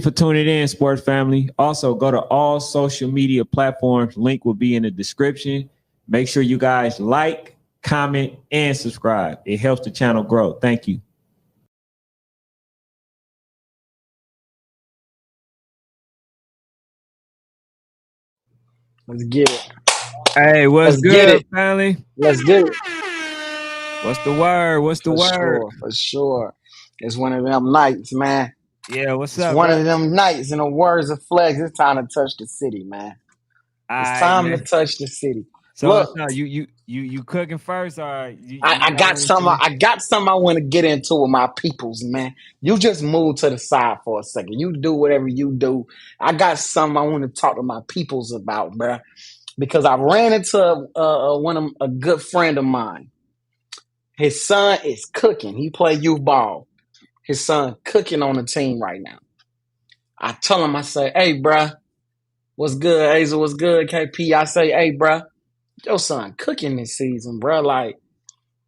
for tuning in, sports family. Also, go to all social media platforms. Link will be in the description. Make sure you guys like, comment, and subscribe. It helps the channel grow. Thank you. Let's get it. Hey, what's Let's get good, it. family? Let's get it. What's the word? What's the For word? sure. For sure. It's one of them nights, man. Yeah, what's It's up, one bro? of them nights. In the words of Flex, it's time to touch the city, man. All It's right, time to man. touch the city. So Look, it's not you cooking first, or you I got got some. anything? I got some I want to get into with my peoples, man. You just move to the side for a second. You do whatever you do. I got some I want to talk to my peoples about, bruh. Because I ran into a good friend of mine. His son is cooking. He play youth ball. His son cooking on the team right now. I tell him, I say, hey, bruh, what's good? Hazel, what's good? KP, I say, hey, bruh, your son cooking this season, bruh. Like,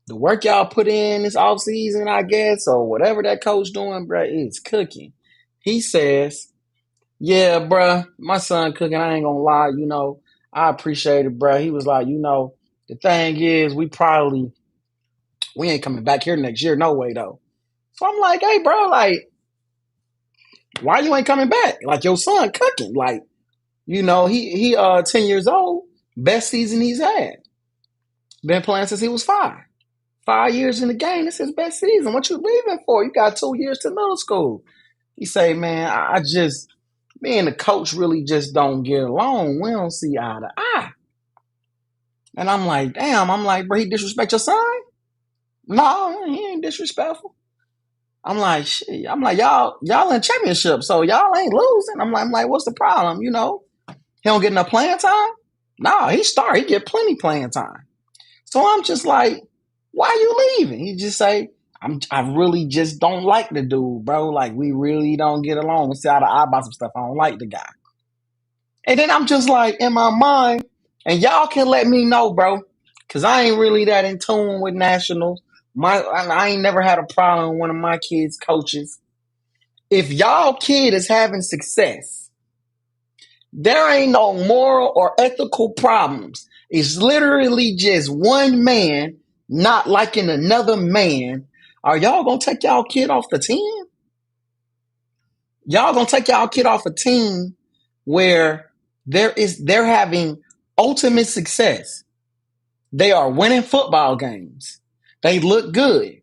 the work y'all put in this off season, I guess, or whatever that coach doing, bruh, is cooking. He says, yeah, bruh, my son cooking. I ain't gonna lie, I appreciate it, bruh. He was like, the thing is, we ain't coming back here next year, no way, though. So I'm like, hey, bro, like, why you ain't coming back? Like, your son cooking. Like, he 10 years old, best season he's had. Been playing since he was 5. 5 years in the game, this is his best season. What you leaving for? You got 2 years to middle school. He say, man, I just, me and the coach really just don't get along. We don't see eye to eye. And I'm like, damn, bro, he disrespect your son? No, he ain't disrespectful. I'm like, shit. I'm like, y'all in championship, so y'all ain't losing. I'm like, what's the problem? He don't get enough playing time? No, he start. He get plenty playing time. So I'm just like, why you leaving? He just say, I really just don't like the dude, bro. Like, we really don't get along. We see eye to eye about some stuff. I don't like the guy. And then I'm just like, in my mind, and y'all can let me know, bro, because I ain't really that in tune with nationals. I ain't never had a problem with one of my kids' coaches. If y'all kid is having success, there ain't no moral or ethical problems. It's literally just one man not liking another man. Are y'all gonna take y'all kid off the team? Y'all gonna take y'all kid off a team where they're having ultimate success. They are winning football games. They look good.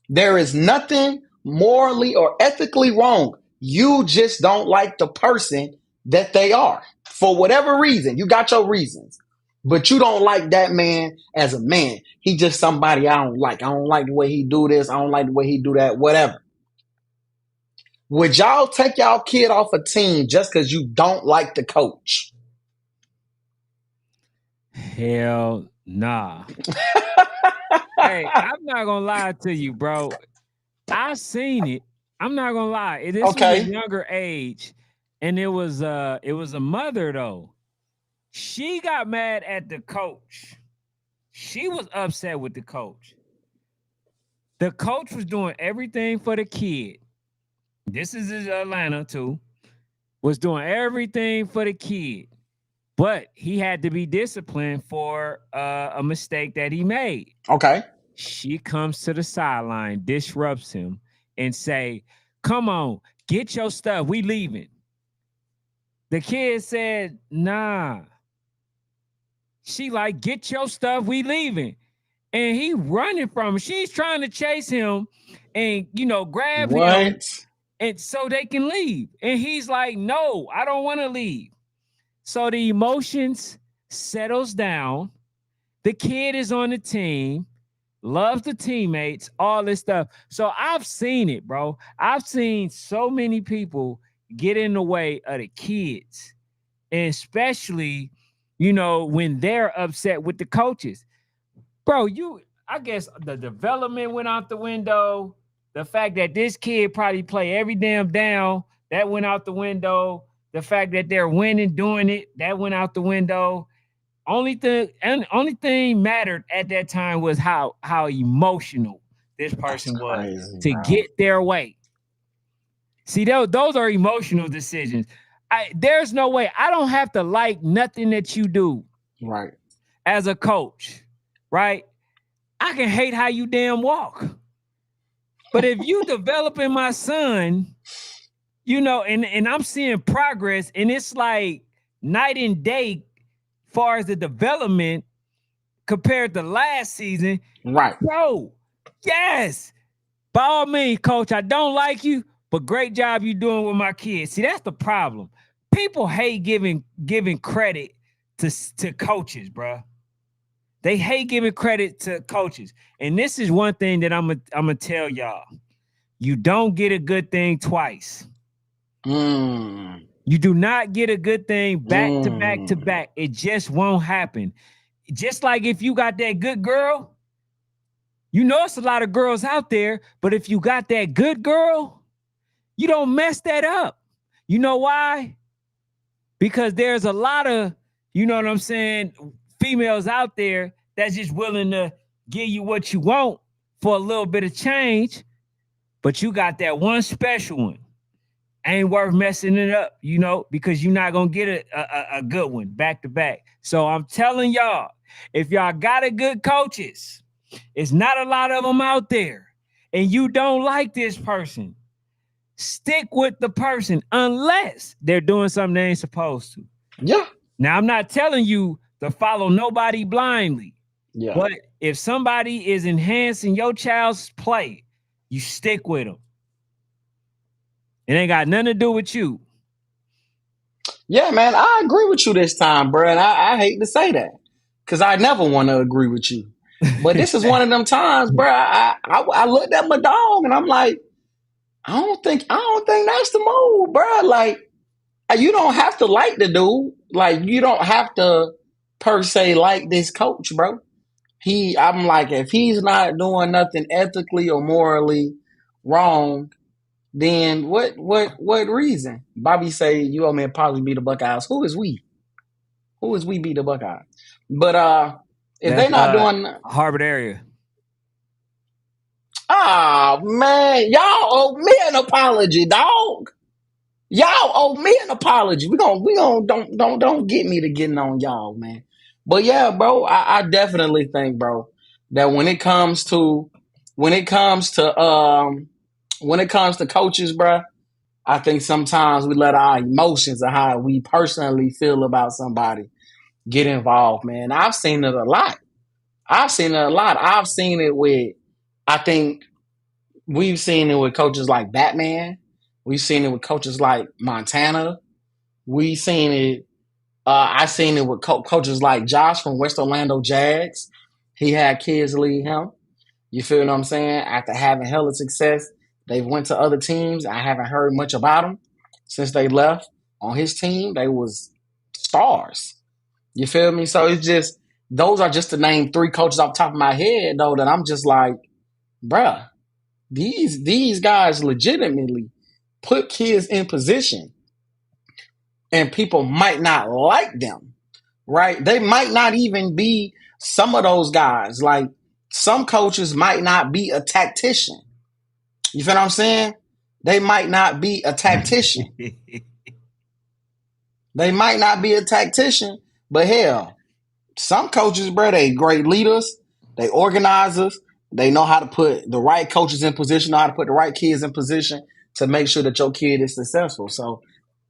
There is nothing morally or ethically wrong. You just don't like the person that they are. For whatever reason, you got your reasons. But you don't like that man as a man. He just somebody I don't like. I don't like the way he do this. I don't like the way he do that, whatever. Would y'all take y'all kid off a team just because you don't like the coach? Hell nah. Hey, I'm not gonna lie to you, bro. I seen it. I'm not gonna lie. This was a Okay. younger age, and it was a mother though. She got mad at the coach. She was upset with the coach. The coach was doing everything for the kid. This is in Atlanta too. Was doing everything for the kid, but he had to be disciplined for a mistake that he made. Okay. She comes to the sideline, disrupts him, and say, "Come on, get your stuff. We leaving." The kid said, "Nah." She like, "Get your stuff. We leaving." And he running from her. She's trying to chase him and grab him What? and so they can leave. And he's like, "No, I don't want to leave." So the emotions settles down. The kid is on the team, loves the teammates, all this stuff. So I've seen it, bro. I've seen so many people get in the way of the kids, and especially, when they're upset with the coaches. Bro, I guess the development went out the window. The fact that this kid probably play every damn down, that went out the window. The fact that they're winning, doing it, that went out the window. Only thing mattered at that time was how emotional this That's person was crazy, to bro. get their way. See, those are emotional decisions. There's no way. I don't have to like nothing that you do Right. as a coach, right? I can hate how you damn walk. But if you developing my son, and I'm seeing progress, and it's like night and day far as the development compared to last season, Right. bro, yes. By all means, coach, I don't like you, but great job you doing with my kids. See, that's the problem. People hate giving credit to coaches, bro. They hate giving credit to coaches. And this is one thing that I'm gonna tell y'all. You don't get a good thing twice. You do not get a good thing back to back to back. It just won't happen. Just like if you got that good girl, it's a lot of girls out there, but if you got that good girl, you don't mess that up. You know why? Because there's a lot of, you know what I'm saying, females out there that's just willing to give you what you want for a little bit of change, but you got that one special one. Ain't worth messing it up, because you're not going to get a good one back to back. So I'm telling y'all, if y'all got a good coaches, it's not a lot of them out there, and you don't like this person, stick with the person unless they're doing something they ain't supposed to. Yeah. Now, I'm not telling you to follow nobody blindly. Yeah. But if somebody is enhancing your child's play, you stick with them. It ain't got nothing to do with you. Yeah, man, I agree with you this time, bro. And I hate to say that because I never want to agree with you. But this is one of them times, bro. I looked at my dog and I'm like, I don't think that's the move, bro. Like, you don't have to like the dude. Like, you don't have to per se like this coach, bro. I'm like, if he's not doing nothing ethically or morally wrong, then what reason? Bobby say you owe me a apology, beat the Buckeyes. Who is we? Who is we beat the Buckeyes? But if That's they not doing Harvard area. Oh man, y'all owe me an apology, dog. Y'all owe me an apology. We gon' don't get me to getting on y'all, man. But yeah, bro, I definitely think, bro, that when it comes to coaches, bro, I think sometimes we let our emotions or how we personally feel about somebody get involved, man. I've seen it a lot. I've seen it with, I think we've seen it with coaches like Batman. We've seen it with coaches like Montana. We've seen it. I've seen it with coaches like Josh from West Orlando Jags. He had kids lead him. You feel what I'm saying? After having hella success, they went to other teams. I haven't heard much about them since they left. On his team, they was stars. You feel me? So it's just, those are just to name 3 coaches off the top of my head, though, that I'm just like, bruh, these guys legitimately put kids in position, and people might not like them, right? They might not even be some of those guys. Like, some coaches might not be a tactician. You feel what I'm saying? They might not be a tactician. They might not be a tactician, but hell, some coaches, bro, they great leaders, they organizers, they know how to put the right coaches in position, know how to put the right kids in position to make sure that your kid is successful. So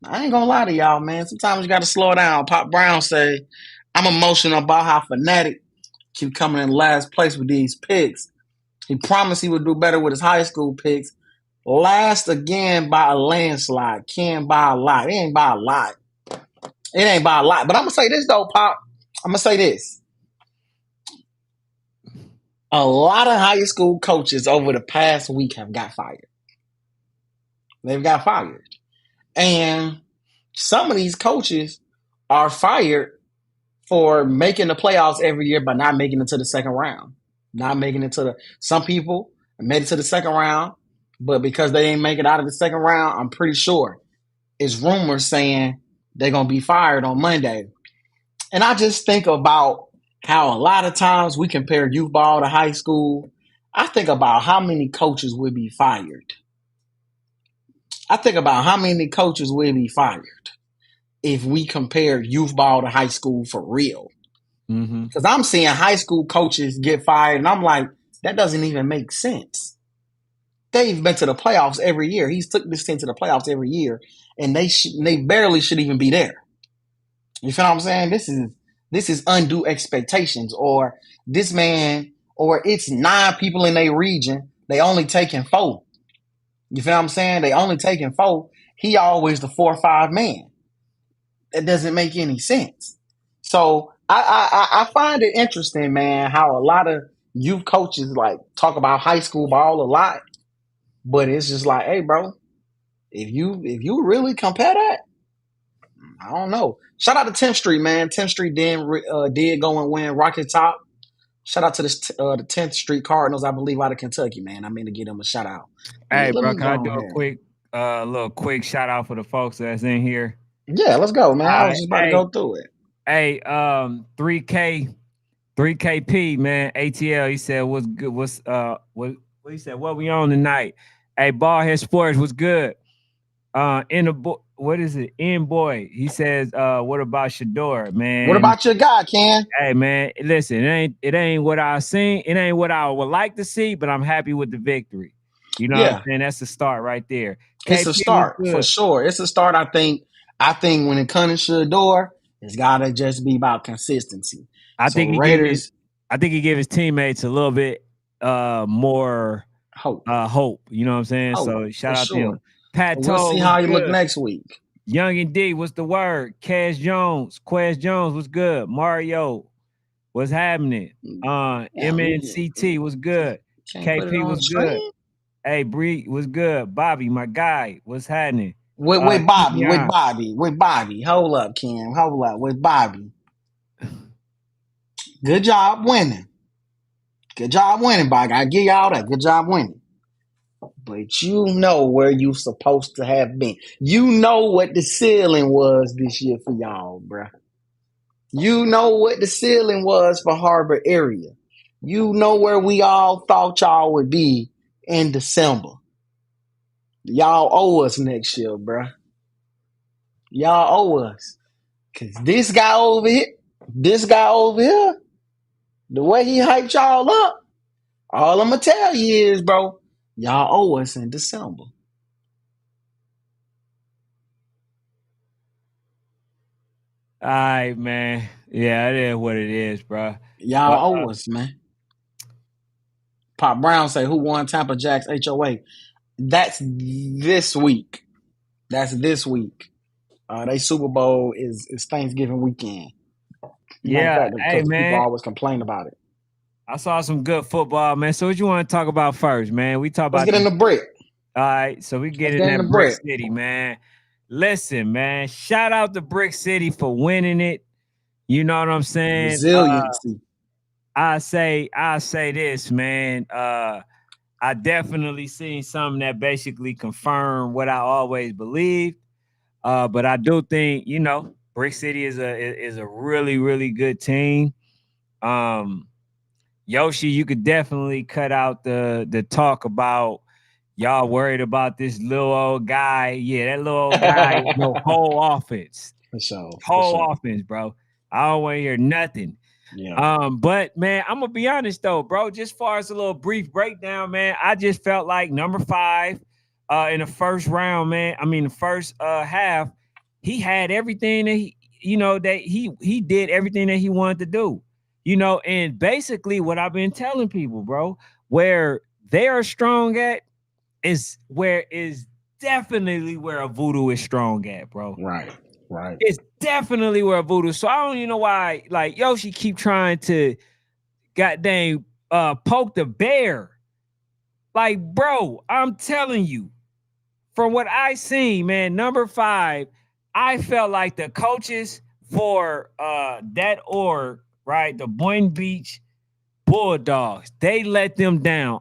I ain't gonna lie to y'all, man. Sometimes you got to slow down. Pop Brown say, I'm emotional about how Fanatic keep coming in last place with these picks. He promised he would do better with his high school picks. Last again by a landslide. Can't by a lot. It ain't by a lot. It ain't by a lot. But I'm going to say this, though, Pop. I'm going to say this. A lot of high school coaches over the past week have got fired. They've got fired. And some of these coaches are fired for making the playoffs every year but not making it to the second round. Some people made it to the second round, but because they didn't make it out of the second round, I'm pretty sure it's rumors saying they're going to be fired on Monday. And I just think about how a lot of times we compare youth ball to high school. I think about how many coaches would be fired. I think about how many coaches will be fired if we compare youth ball to high school for real. Mm-hmm. Because I'm seeing high school coaches get fired, and I'm like, that doesn't even make sense. They've been to the playoffs every year. He's took this team to the playoffs every year, and they barely should even be there. You feel what I'm saying? This is undue expectations, or this man, or it's 9 people in their region. They only taking 4. You feel what I'm saying? They only taking 4. He always the 4 or 5 man. That doesn't make any sense. So I find it interesting, man, how a lot of youth coaches like talk about high school ball a lot, but it's just like, hey, bro, if you really compare that, I don't know. Shout out to 10th Street, man. 10th Street did go and win Rocket Top. Shout out to the 10th Street Cardinals, I believe, out of Kentucky, man. I mean to give them a shout out. Hey, Let bro, me can I do go a ahead. little quick shout out for the folks that's in here? Yeah, let's go, man. I All was right, just about to go through it. 3K, 3KP, man. ATL, he said, what's good? What he said, what we on tonight? Hey, Ballhead Sports, what's good? What is it? In boy, he says, what about Shador, What man? about your guy, Ken? Hey, man, listen, it ain't what I seen, it ain't what I would like to see, but I'm happy with the victory. You know what I'm Yeah, saying? That's the start right there. it's a KP was start for good. sure. It's a start. I think when it comes to Shador, it's gotta just be about consistency. I So think he give his Raiders I think he give his teammates a little bit more hope, hope. You know what I'm saying? hope So for shout out to him. sure. Pat We'll see Toll was how he look good. next week. Young and D, what's the word? Quez Jones was good. Mario, what's happening? Yeah, MNCT was good. can't put it KP on was good. stream. Hey, Bree was good. Bobby, my guy, what's happening? With Keep Bobby, me with on. Bobby, with Bobby. Hold up, Kim. Hold up, with Bobby. Good job winning. Good job winning, Bobby. I give y'all that. Good job winning. But you know where you supposed to have been. You know what the ceiling was this year for y'all, bruh. You know what the ceiling was for Harbor area. You know where we all thought y'all would be in December. Y'all owe us next year, bruh. Y'all owe us. Cause this guy over here, the way he hyped y'all up, all I'm gonna tell you is, bro, y'all owe us in December. All right, man. Yeah, it is what it is, bro. But Y'all owe us, man. Pop Brown say, who won Tampa Jack's HOA? That's this week. That's this week. They Super Bowl is Thanksgiving weekend. Matter of yeah, fact, hey because people man, always complain about it. I saw some good football, man. So what you want to talk about first, man? We talk Let's about get in the the brick. all right. So we get Let's in get in the that Brick brick. City, man. Listen, man. Shout out to Brick City for winning it. You know what I'm saying? Resiliency. I say this, man. I definitely seen something that basically confirmed what I always believed. But I do think, Brick City is a really, really good team. Um, Yoshi, you could definitely cut out the talk about y'all worried about this little old guy. Yeah, that little old guy is your whole offense. For sure. For Whole sure. offense, bro. I don't want to hear nothing. Yeah. But man, I'm gonna be honest though, bro. Just far as a little brief breakdown, man, I just felt like number 5 in the first round, man. I mean the first half, he had everything that he did everything that he wanted to do. And basically what I've been telling people, bro, where they are strong at is definitely where a voodoo is strong at, bro. Right. Right. It's definitely where a voodoo. So I don't even know why like Yoshi keep trying to goddamn poke the bear. Like, bro, I'm telling you, from what I seen, man, number 5, I felt like the coaches for that org, right? The Boynton Beach Bulldogs, they let them down.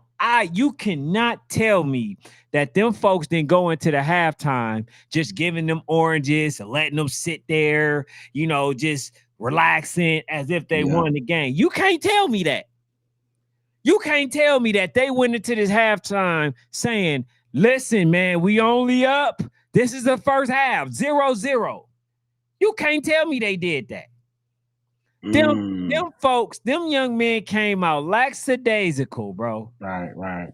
You cannot tell me that them folks didn't go into the halftime just giving them oranges and letting them sit there, just relaxing as if they Yeah. won the game. You can't tell me that. You can't tell me that they went into this halftime saying, Listen, man, we only up. This is the first half, 0-0. You can't tell me they did that. Them folks, them young men came out lackadaisical, bro. Right, right.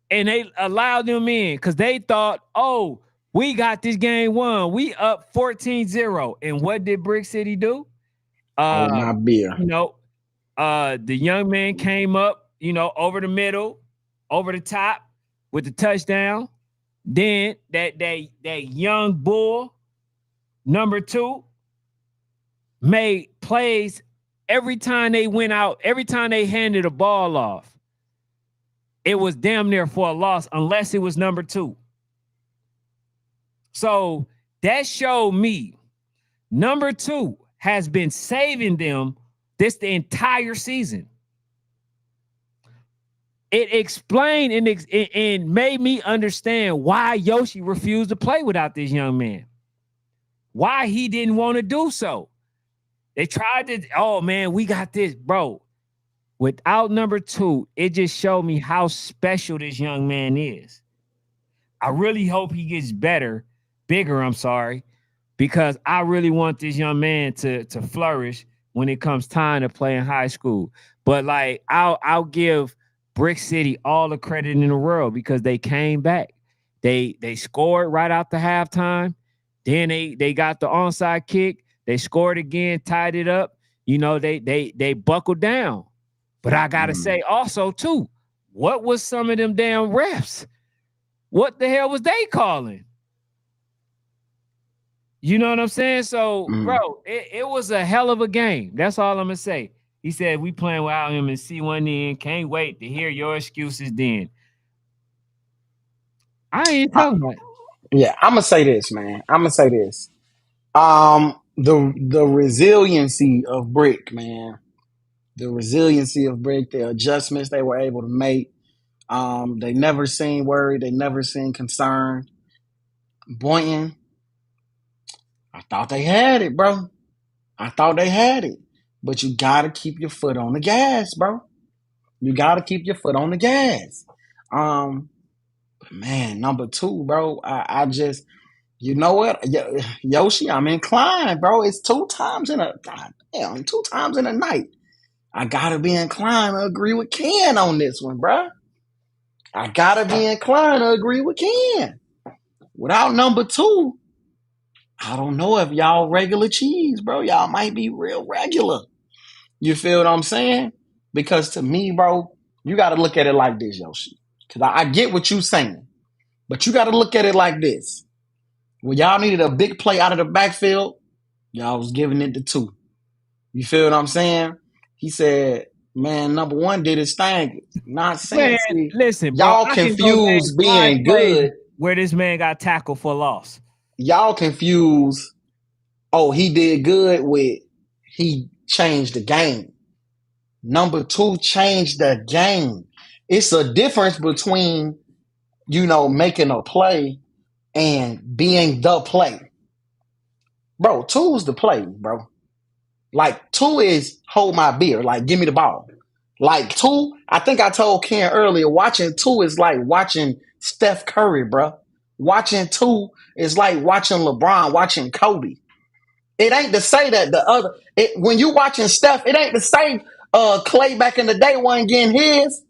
And they allowed them in because they thought, oh, we got this game won. We up 14-0. And what did Brick City do? Hold my beer. You know, the young man came up, over the middle, over the top with the touchdown. Then that young bull, number 2, made plays every time they went out, every time they handed the ball off. It was damn near for a loss unless it was number 2. So that showed me number 2 has been saving them the entire season. It explained and made me understand why Yoshi refused to play without this young man. Why he didn't want to do so. They tried to, oh man, we got this, bro. Without number 2, it just showed me how special this young man is. I really hope he gets bigger, I'm sorry, because I really want this young man to flourish when it comes time to play in high school. But like, I'll give Brick City all the credit in the world because they came back. They scored right out the halftime. Then they got the onside kick. They scored again, tied it up. They buckled down. But I gotta say also too, what was some of them damn refs? What the hell was they calling? You know what I'm saying? So, bro, it was a hell of a game. That's all I'm gonna say. He said we playing without him in C1N. Can't wait to hear your excuses then. I ain't talking about it. Yeah, I'm gonna say this, man. I'm gonna say this. The resiliency of Brick, man. The resiliency of Brick, the adjustments they were able to make. They never seemed worried. They never seemed concerned. Boynton, I thought they had it, bro. I thought they had it. But you gotta keep your foot on the gas, bro. You gotta keep your foot on the gas. Man, number 2, bro. I just, you know what, Yoshi, I'm inclined, bro. It's 2 times in a, God damn, 2 times in a night. I gotta be inclined to agree with Ken on this one, bro. I gotta be inclined to agree with Ken. Without number 2, I don't know if y'all regular cheese, bro. Y'all might be real regular. You feel what I'm saying? Because to me, bro, you got to look at it like this, Yoshi. Because I get what you're saying. But you got to look at it like this. When y'all needed a big play out of the backfield, y'all was giving it to 2. You feel what I'm saying? He said, man, number 1 did his thing. Man, Nonsense. listen, bro. Y'all I can go name confuse 5 being plays good. where this man got tackled for loss. Y'all confuse, oh, he did good with he changed the game. Number 2 changed the game. It's a difference between, making a play and being the play. Bro, 2's the play, bro. Like, 2 is hold my beer. Like, give me the ball. Like, 2, I think I told Ken earlier, watching 2 is like watching Steph Curry, bro. Watching 2 is like watching LeBron, watching Kobe. It ain't to say that when you watching Steph, it ain't to say Clay back in the day wasn't getting his.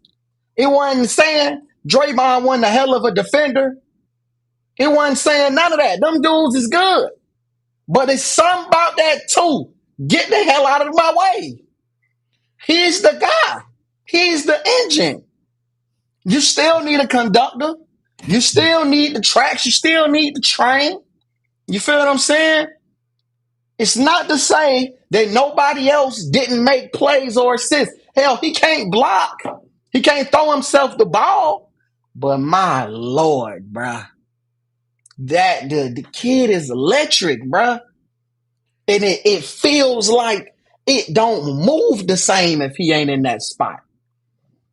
It wasn't saying Draymond wasn't a hell of a defender. It wasn't saying none of that. Them dudes is good. But it's something about that too. Get the hell out of my way. He's the guy. He's the engine. You still need a conductor. You still need the tracks. You still need the train. You feel what I'm saying? It's not to say that nobody else didn't make plays or assists. Hell, he can't block. He can't throw himself the ball. But my Lord, bruh. The kid is electric, bruh. And it feels like it don't move the same if he ain't in that spot.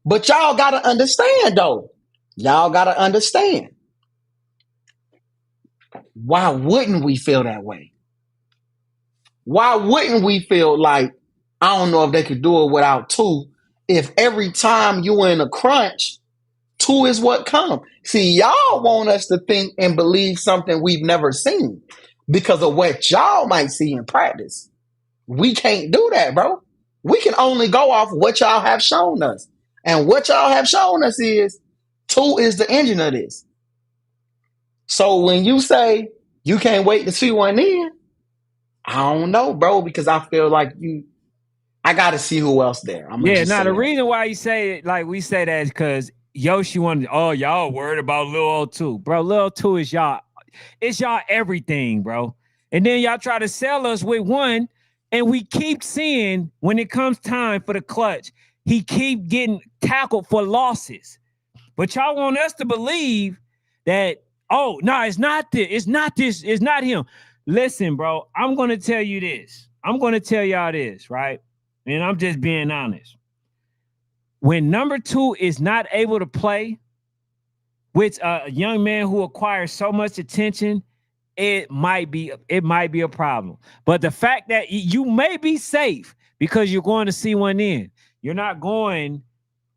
But y'all got to understand, though. Y'all got to understand. Why wouldn't we feel that way? Why wouldn't we feel like, I don't know if they could do it without 2, if every time you in a crunch, Two is what come. See, y'all want us to think and believe something we've never seen because of what y'all might see in practice. We can't do that, bro. We can only go off what y'all have shown us. And what y'all have shown us is two is the engine of this. So when you say you can't wait to see one in, I don't know, bro, because I feel like I got to see who else there. I'm gonna Yeah, just now say the that. reason why you say it like we say that is because Yoshi wanted, oh, y'all worried about Lil O2. Bro, Lil O2 is y'all, it's y'all everything, bro. And then y'all try to sell us with one, and we keep seeing when it comes time for the clutch, he keep getting tackled for losses. But y'all want us to believe that, oh, no, it's not this, it's not him. Listen, bro, I'm gonna tell you this. I'm gonna tell y'all this, right? And I'm just being honest. When number two is not able to play, with a young man who acquires so much attention, it might be a problem. But the fact that you may be safe because you're going to see one in, you're not going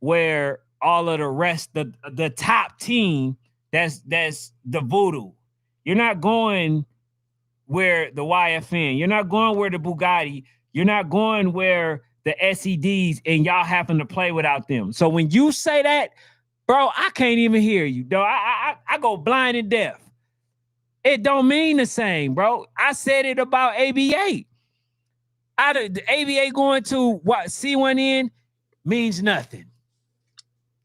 where all of the rest, the top team, that's the voodoo. You're not going where the YFN. You're not going where the Bugatti. You're not going where the SEDs, and y'all happen to play without them. So when you say that, bro, I can't even hear you, though. I go blind and deaf. It don't mean the same, bro. I said it about ABA. The ABA going to what C1 in means nothing.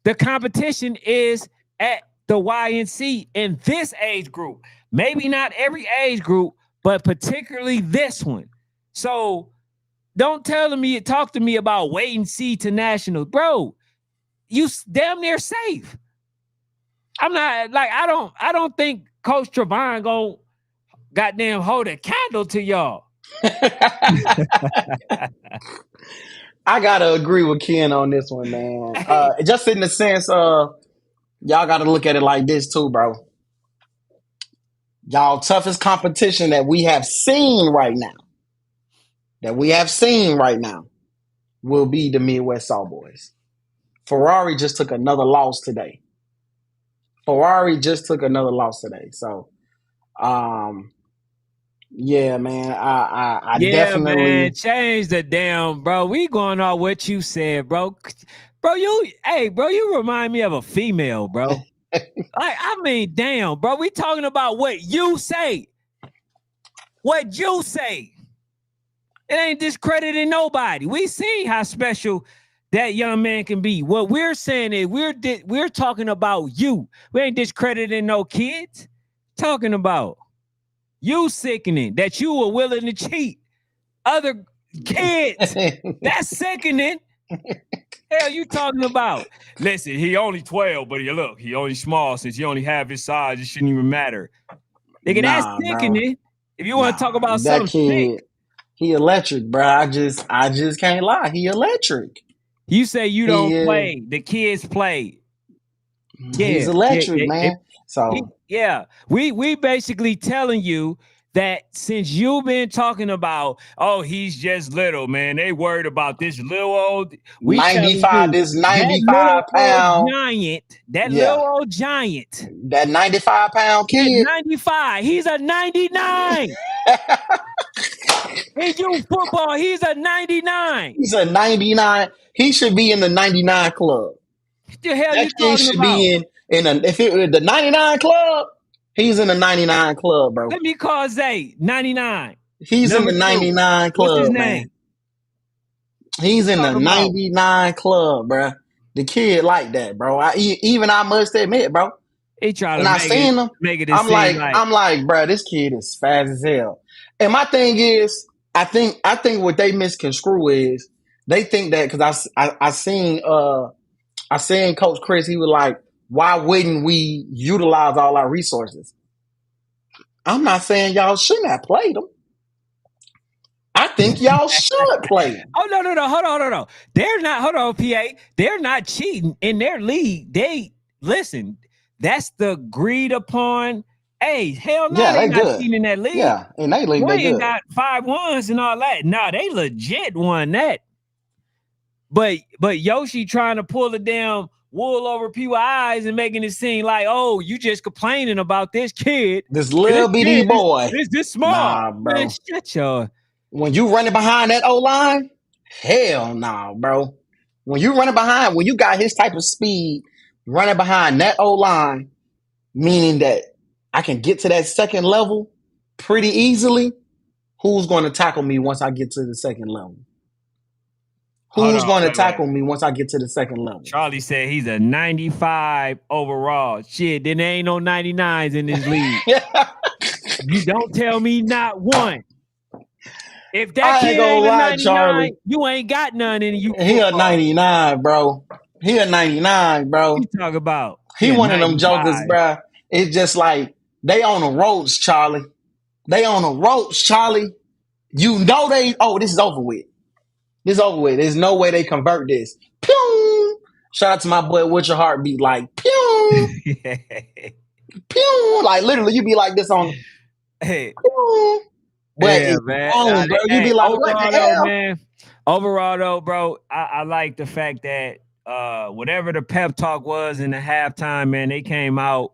The competition is at the YNC in this age group. Maybe not every age group, but particularly this one. So don't talk to me about wait and see to nationals, bro. You damn near safe. I'm not like I don't think Coach Trevon gonna goddamn hold a candle to y'all. I gotta agree with Ken on this one, man. Hey, Just in the sense of y'all gotta look at it like this too, bro. Y'all toughest competition that we have seen right now, will be the Midwest Boys. Ferrari just took another loss today. So, um, yeah, man, I yeah, man, definitely. change the damn, bro. We going on what you said, bro. Bro, you remind me of a female, bro. I mean, damn, bro. We talking about what you say. What you say. It ain't discrediting nobody. We see how special that young man can be. What we're saying is we're talking about you. We ain't discrediting no kids. Talking about you sickening that you were willing to cheat other kids. That's sickening. Hell, you talking about? Listen, he only 12, but he only small. Since he only have his size, it shouldn't even matter. Nigga, that's Nah, bro. sickening. If you want to talk Nah, about that something sick, kid, he electric, bro. I just can't lie. He electric. you say you He don't is. play. The kids play. He's Yeah, yeah, electric, man. So yeah. We basically telling you that since you've been talking about, oh, he's just little, man. They worried about this little old. We telling 95, you this that 95 little old pound, giant, yeah, that 95-pound that kid. 95. He's a 99. In youth football, he's a 99. He's a 99. He should be in the 99 club. What the hell That you kid talking should about? be if it were the 99 club, he's in the 99 club, bro. Let me call Zay 99. He's in Number the two. 99 What's his club, man. name? He's You in the talking about? 99 club, bro. The kid like that, bro. Even I must admit, bro. He try When to I seen him, make it seem like I'm like, bro, this kid is fast as hell. And my thing is, I think what they misconstrue is they think that because I seen Coach Chris, he was like, why wouldn't we utilize all our resources? I'm not saying y'all shouldn't have played them. I think y'all should play them. oh no, hold on. They're not, hold on, PA. They're not cheating in their league. They listen, that's the agreed upon. Hey, hell no, Yeah, they they not good. cheating in that league. Yeah, in they league, they Wayne good. got 5 1s and all that. Nah, they legit won that. But Yoshi trying to pull the damn wool over people's eyes and making it seem like, oh, you just complaining about this kid. This And this little bitty kid boy. is this small. Nah, Man, bro. shut your. When you running behind that O line, hell nah, bro. When you running behind, when you got his type of speed, running behind that O line, meaning that I can get to that second level pretty easily. Who's going to tackle me once I get to the second level? Hold Who's on, going to wait. tackle me once I get to the second level? Charlie said he's a 95 overall. Shit, then there ain't no 99s in this league. You don't tell me not one. If that I ain't kid gonna ain't a lie, 99, Charlie. you ain't got none in you He a football. 99, bro. He a 99, What bro. you talk about? He Yeah, one of them jokers, 95. bro. It's just like they on the ropes, Charlie. They on the ropes, Charlie. You know this is over with. This is over with. There's no way they convert this. Pew! Shout out to my boy What's Your Heartbeat, like pew, pew. Like literally you be like this on Hey, pew. But yeah, it's man. on, bro. You Hey, be like, what the overall though, hell? man. Overall though, bro, I like the fact that whatever the pep talk was in the halftime, man, they came out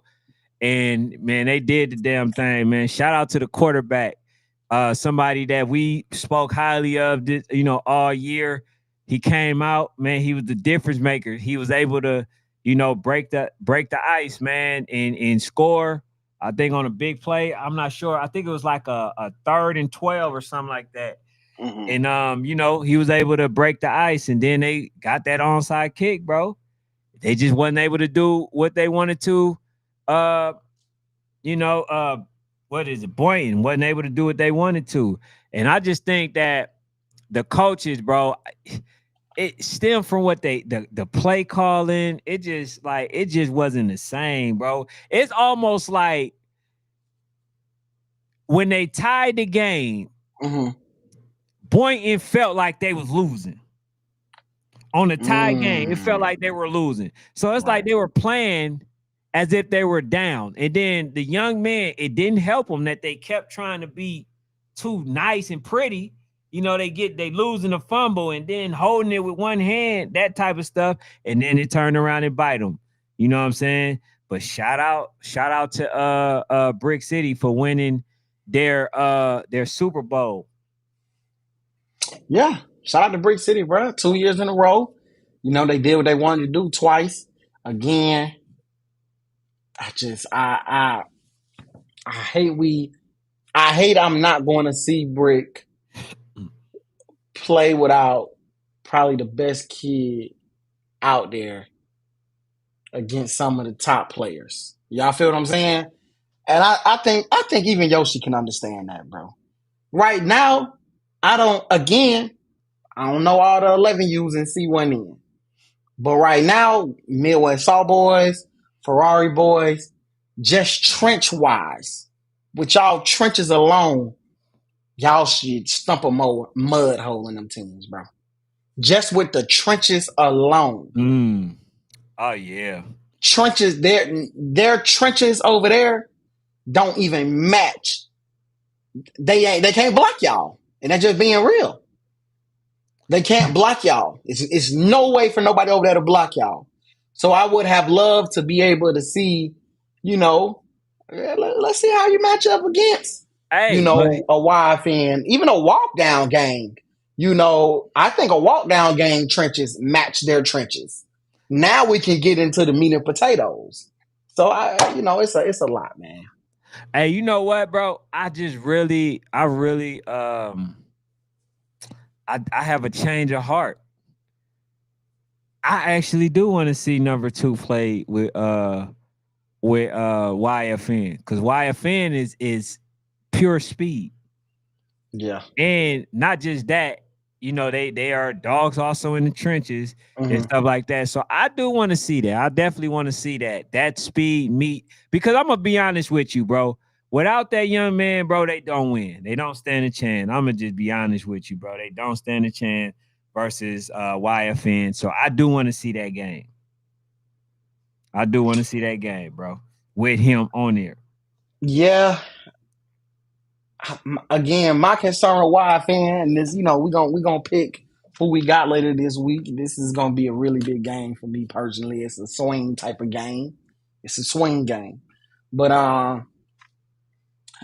and man, they did the damn thing, man. Shout out to the quarterback. Somebody that we spoke highly of this, all year. He came out, man. He was the difference maker. He was able to, break the ice, man, and score. I think on a big play. I'm not sure. I think it was like a 3rd and 12 or something like that. Mm-hmm. And he was able to break the ice, and then they got that onside kick, bro. They just wasn't able to do what they wanted to. Uh, what is it? Boynton wasn't able to do what they wanted to. And I just think that the coaches, bro, it stemmed from what the play calling. It just wasn't the same, bro. It's almost like when they tied the game, Mm-hmm. Boynton felt like they was losing. On the tie game, it felt like they Mm. were losing. So it's like Right. they were playing as if they were down. And then the young man, it didn't help them that they kept trying to be too nice and pretty. They losing a fumble and then holding it with one hand, that type of stuff, and then it turned around and bite them. You know what I'm saying? But shout out to Brick City for winning their Super Bowl. Yeah. Shout out to Brick City, bro. 2 years in a row. They did what they wanted to do twice. Again, I just I hate I'm not going to see Brick play without probably the best kid out there against some of the top players. Y'all feel what I'm saying? And I think even Yoshi can understand that, bro. Right now, I don't know all the 11 U's and C1 in. But right now, Midwest Saw boys, Ferrari boys, just trench wise, with y'all trenches alone, y'all should stump a mud hole in them teams, bro. Just with the trenches alone. Oh yeah. Trenches, their trenches over there don't even match. They can't block y'all. And that's just being real. They can't block y'all. It's no way for nobody over there to block y'all. So I would have loved to be able to see, let's see how you match up against, Hey, but a YFN, even a walk down gang. I think a walk down gang trenches match their trenches. Now we can get into the meat and potatoes. So it's a lot, man. hey, you know what, bro? I have a change of heart. I actually do want to see number 2 play with YFN, because YFN is pure speed. Yeah. And not just that, they are dogs also in the trenches and Mm-hmm. stuff like that. So I do want to see that. I definitely want to see that speed meet, because I'm gonna be honest with you, bro. Without that young man, bro, they don't win. They don't stand a chance. I'm gonna just be honest with you, bro. They don't stand a chance versus YFN. So I do want to see that game. I do want to see that game, bro, with him on there. Yeah. Again, my concern with YFN is, we gonna pick who we got later this week. This is gonna be a really big game for me personally. It's a swing type of game. It's a swing game. But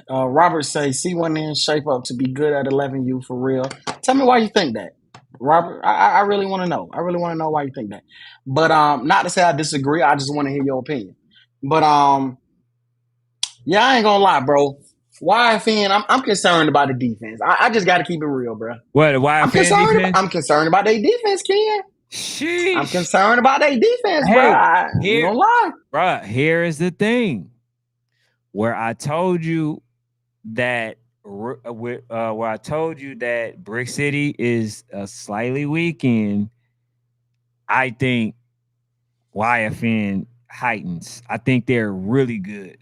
Robert says C1N shape up to be good at 11U for real. Tell me why you think that, Robert. I really want to know. I really want to know why you think that. But not to say I disagree. I just want to hear your opinion. But yeah, I ain't gonna lie, bro. YFN, I'm concerned about the defense. I just got to keep it real, bro. What, the YFN defense? I'm concerned about their defense, Ken. I'm Sheesh. concerned about their defense, bro. Hey, I ain't here, gonna lie. bruh, here is the thing. Where I told you that where I told you that Brick City is a slightly weakened, I think YFN heightens. I think they're really good.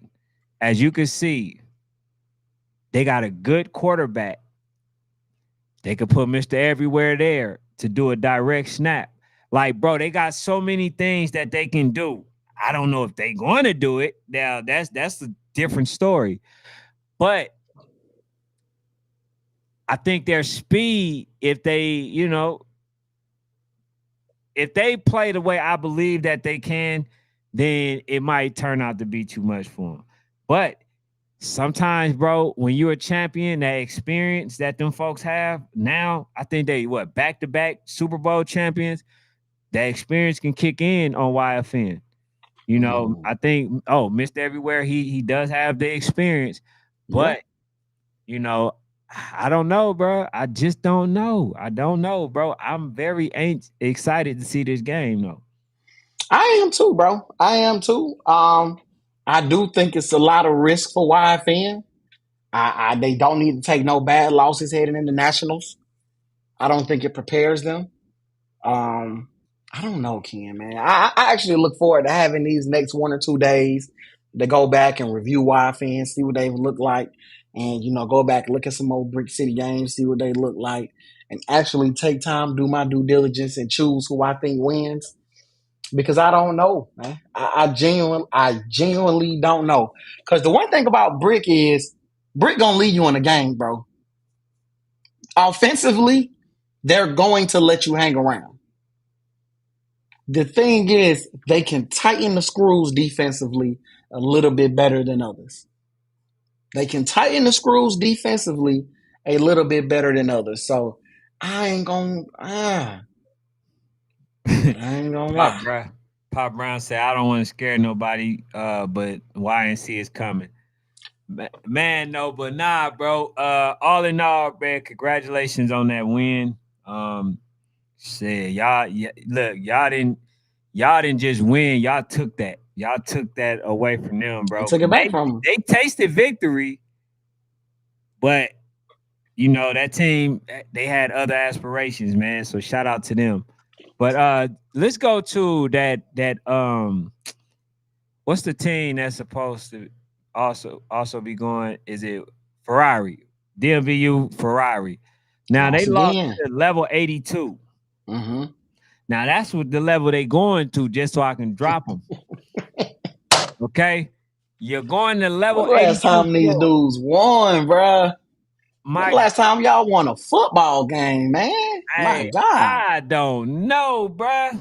As you can see, they got a good quarterback. They could put Mr. Everywhere there to do a direct snap. Like, bro, they got so many things that they can do. I don't know if they're going to do it. Now, that's a different story. But I think their speed, if they play the way I believe that they can, then it might turn out to be too much for them. But sometimes, bro, when you're a champion, that experience that them folks have now, I think they back-to-back Super Bowl champions, that experience can kick in on YFN. I think Mr. Everywhere, he does have the experience, but I don't know, bro. I just don't know. I don't know, bro. I'm very excited to see this game, though. I am too, bro. I am too. I do think it's a lot of risk for YFN. They don't need to take no bad losses heading into nationals. I don't think it prepares them. Um, I don't know, Ken, man. I actually look forward to having these next 1 or 2 days to go back and review YFN, see what they look like, and go back look at some old Brick City games, see what they look like, and actually take time, do my due diligence, and choose who I think wins. Because I don't know, man. I genuinely don't know. Because the one thing about Brick is Brick gonna lead you in the game, bro. Offensively, they're going to let you hang around. The thing is, they can tighten the screws defensively a little bit better than others. They can tighten the screws defensively a little bit better than others. So I ain't gonna I ain't gonna lie. Pop Brown said, I don't want to scare nobody, but YNC is coming. Man, no, but nah, bro. All in all, man, congratulations on that win. Shit, look, y'all didn't just win, y'all took that. Y'all took that away from them, I bro. took it back from them. They tasted victory, but that team, they had other aspirations, man. So shout out to them. But let's go to that what's the team that's supposed to also be going? Is it Ferrari? DMVU Ferrari. Now they Lost lost again. to level 82. Mm-hmm. Now that's what the level they going to, just so I can drop them. Okay, you're going to level When the last 82. time these dudes won, bruh? When the last time y'all won a football game, man? My Hey, God. I don't know, bruh.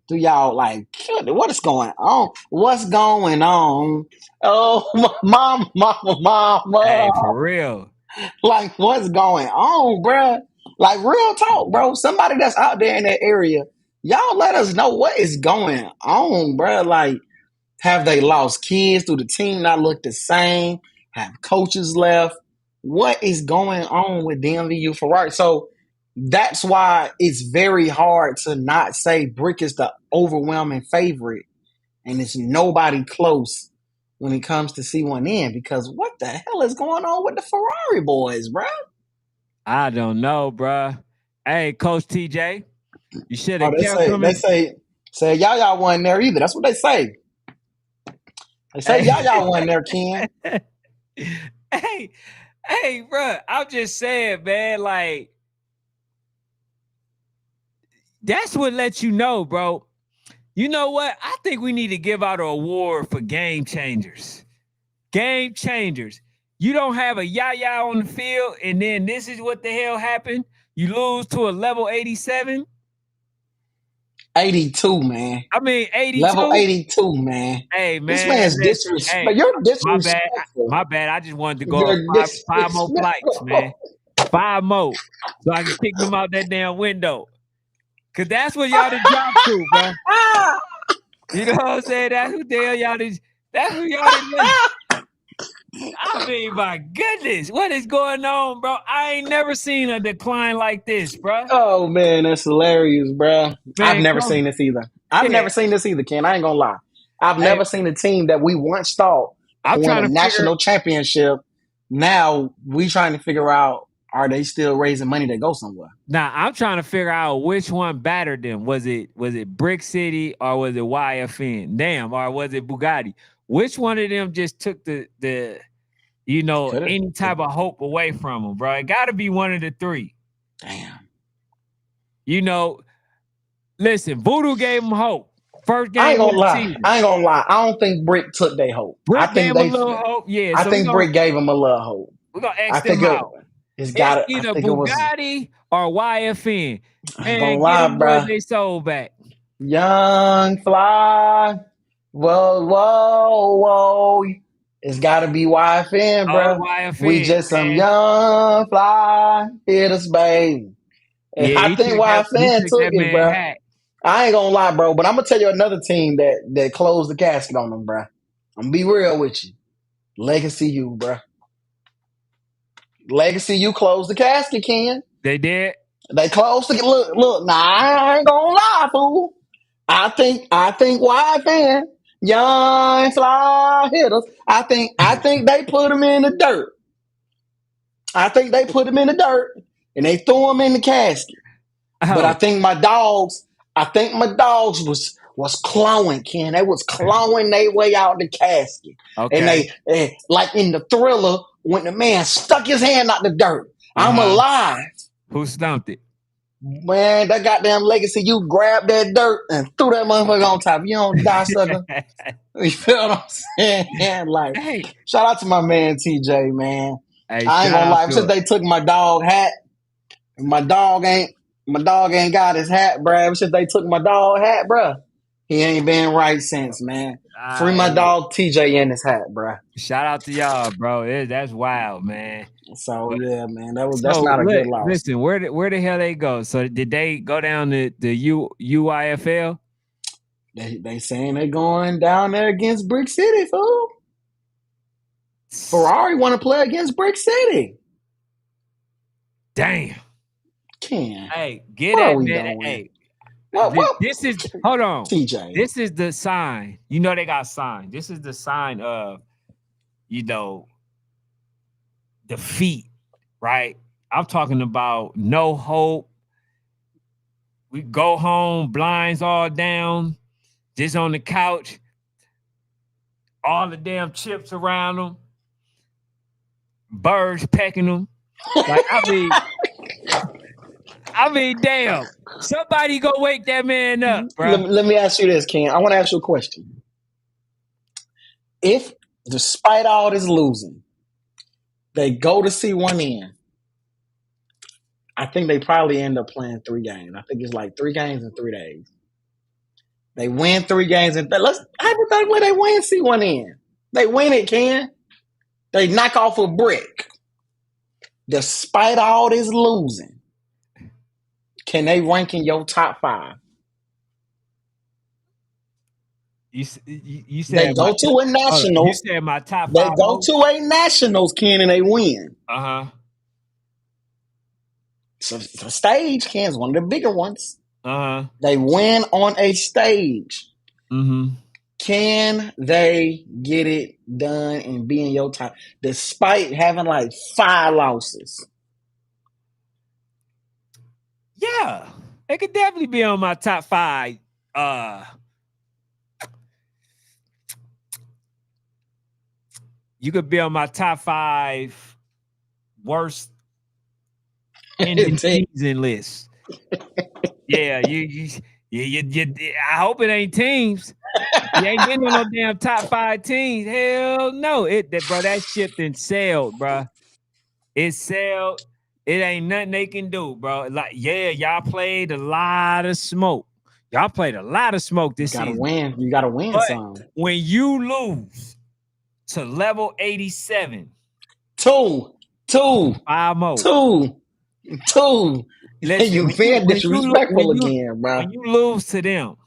Do y'all what is going on? What's going on? Oh, mama. Hey, for real. Like, what's going on, bruh? Like, real talk, bro. Somebody that's out there in that area, y'all let us know what is going on, bruh. Like, have they lost kids? Do the team not look the same? Have coaches left? What is going on with DMVU Ferrari? So that's why it's very hard to not say Brick is the overwhelming favorite and it's nobody close when it comes to C1N, because what the hell is going on with the Ferrari boys, bro? I don't know, bruh. Hey, Coach TJ, you should Oh, have kept coming. say y'all wasn't there either. That's what they say. They say Hey, y'all wasn't there, Ken. hey, hey, bruh. I'm just saying, man. Like, that's what lets you know, bro. You know what? I think we need to give out an award for game changers. Game changers. You don't have a yaya on the field, and then this is what the hell happened. You lose to a level 87. 82, man. I mean Level 82. 82, man. Hey This man, man's listen. disrespect. Hey, You're my bad. disrespectful. My bad. I just wanted to go up You're five more flights, man. disrespectful. 5 more. So I can kick them out that damn window. Cause that's what y'all done dropped to, bro. You know what I'm saying? That's who the hell y'all did. That's who y'all did left. I mean, my goodness, what is going on, bro? I ain't never seen a decline like this, bro. Oh man, that's hilarious, bro. I've Man, never come. seen this either. I've Yeah. never seen this either, Ken. I ain't gonna lie. I've Hey, never seen a team that we once thought I'm could win trying a to figure. national championship. Now we trying to figure out, are they still raising money to go somewhere? Now I'm trying to figure out which one battered them. Was it Brick City or was it YFN? Damn, or was it Bugatti? Which one of them just took the Could it? any type of hope away from them, bro? It got to be one of the three. Damn. You know, listen, Voodoo gave them hope. First I ain't game of gonna the lie. season. I ain't gonna lie. I don't think Brick took their hope. I Brick think gave them a they. little hope. Yeah, I so think Brick gave them a little hope. we're gonna I X think them out. it's It's got it. I either think it was. Bugatti or YFN. I ain't gonna Man, get lie, them boys bruh. they soul back. Young fly. Whoa, whoa, whoa. It's gotta be YFN, Oh, bruh. We YFN, just some man. young fly hitters, babe. And Yeah, I think he YFN took took that it, man bruh. hat. I ain't gonna lie, bro, but I'm gonna tell you another team that closed the casket on them, bruh. I'm gonna be real with you. Legacy U, bruh. Legacy U closed the casket, Ken. They did. They closed the look. Nah, I ain't gonna lie, fool. I think YFN, young fly hitters. I think they put them in the dirt. I think they put them in the dirt and they threw them in the casket. But I Oh, think my dogs. I think my dogs was clawing, Ken. They was clawing their way out the casket, and okay. they like in the Thriller when the man stuck his hand out the dirt. I'm Uh-huh. alive. Who stumped it? Man, that goddamn legacy, you grabbed that dirt and threw that motherfucker on top. You don't die, sucker. You feel what I'm saying? Like, Hey, shout out to my man TJ, man. hey, I ain't shout gonna out lie. to Since it. they took my dog hat, my dog ain't got his hat, bruh. Since they took my dog hat, bruh, he ain't been right since, man. Free my Hey, dog TJ in his hat, bruh. shout out to y'all, bro. That's wild, man. So But yeah, man, that's so not a look, good loss. listen, where the hell they go? So did they go down the UIFL? They saying they going down there against Brick City, fool. Ferrari want to play against Brick City. Damn. Ken, Hey, get what are that we man. doing? Hey, What this is hold on. TJ? This is the sign. You know they got sign. This is the sign of you know defeat, right? I'm talking about no hope. We go home, blinds all down, just on the couch, all the damn chips around them, birds pecking them. Like I mean, damn. Somebody go wake that man up, bro. Let me ask you this, Ken. I want to ask you a question. If, despite all this losing, they go to see one in, I think they probably end up playing 3 games. I think it's like 3 games in 3 days. They win 3 games and let's hypothetically they win C1 in. They win it, Ken. They knock off a brick. Despite all this losing, can they rank in your top 5? You They said my go to a hold on. You nationals. said my top They five. go to a nationals, Ken, and they win. Uh-huh. So the stage, Ken, is one of the bigger ones. Uh-huh. They win on a stage. Mm-hmm. Can they get it done and be in your top despite having like 5 losses? Yeah. It could definitely be on my top 5. You could be on my top 5 worst ending season list. Yeah, I hope it ain't teams. You ain't getting on no damn top 5 teams. Hell no. Bro, that ship then sailed, bro. It sailed. It ain't nothing they can do, bro. Like, yeah, y'all played a lot of smoke. Y'all played a lot of smoke You this gotta season. win. You gotta win But some. when you lose to level 87, Two, two, five more. two, two. Listen, You being disrespectful again, bro. when you lose to them,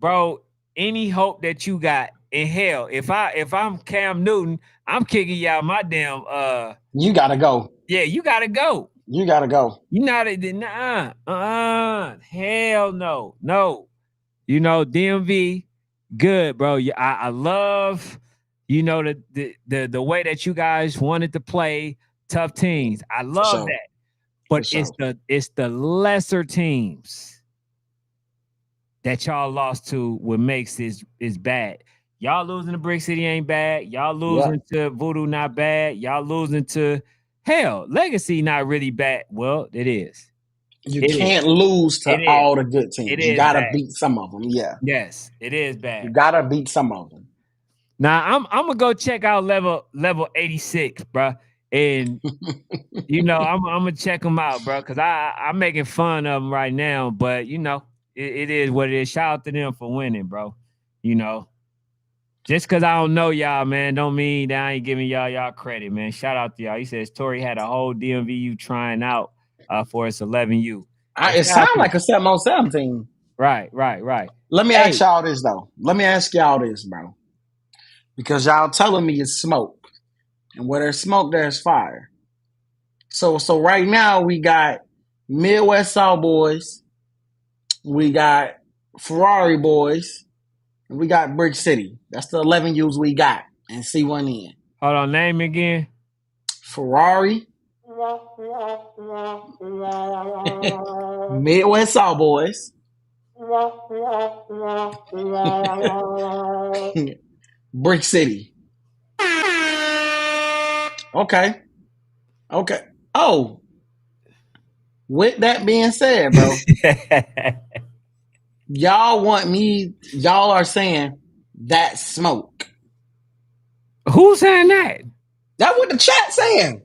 bro, any hope that you got in hell, if I'm Cam Newton, I'm kicking y'all my damn You gotta go. yeah, you gotta go. You gotta go. You not hell no. No. You know, DMV, good, bro. I love, you know, the way that you guys wanted to play tough teams. I For love sure. that. For But sure. it's the lesser teams that y'all lost to what makes this is bad. Y'all losing to Brick City ain't bad. Y'all Yep. losing to Voodoo not bad. Y'all losing to hell Legacy not really bad. Well, it is. You It is. can't lose It to is. all the good It teams. You is gotta bad. beat some of them. Yeah. Yes, it is You bad. gotta beat some of them. Now I'm gonna go check out level 86, bro. And you know, I'm gonna check them out, bro, because I'm making fun of them right now, but you know, it is what it is. Shout out to them for winning, bro. You know, just because I don't know y'all, man, don't mean that I ain't giving y'all credit, man. Shout out to y'all. He says Tori had a whole DMVU trying out for its 11U. Well, It shout out sounds to you. like a 7-on-7 team. Right. Let me Hey, ask y'all this though. Let me ask y'all this, bro. Because y'all telling me it's smoke. And where there's smoke, there's fire. So right now we got Midwest South Boys, we got Ferrari Boys, and we got Brick City. That's the 11 U's we got. And C1N. hold on, name again. Ferrari, Midwest South Boys, Brick City. Okay. Okay. Oh, with that being said, bro, y'all are saying that's smoke. Who's saying that? That's what the chat saying.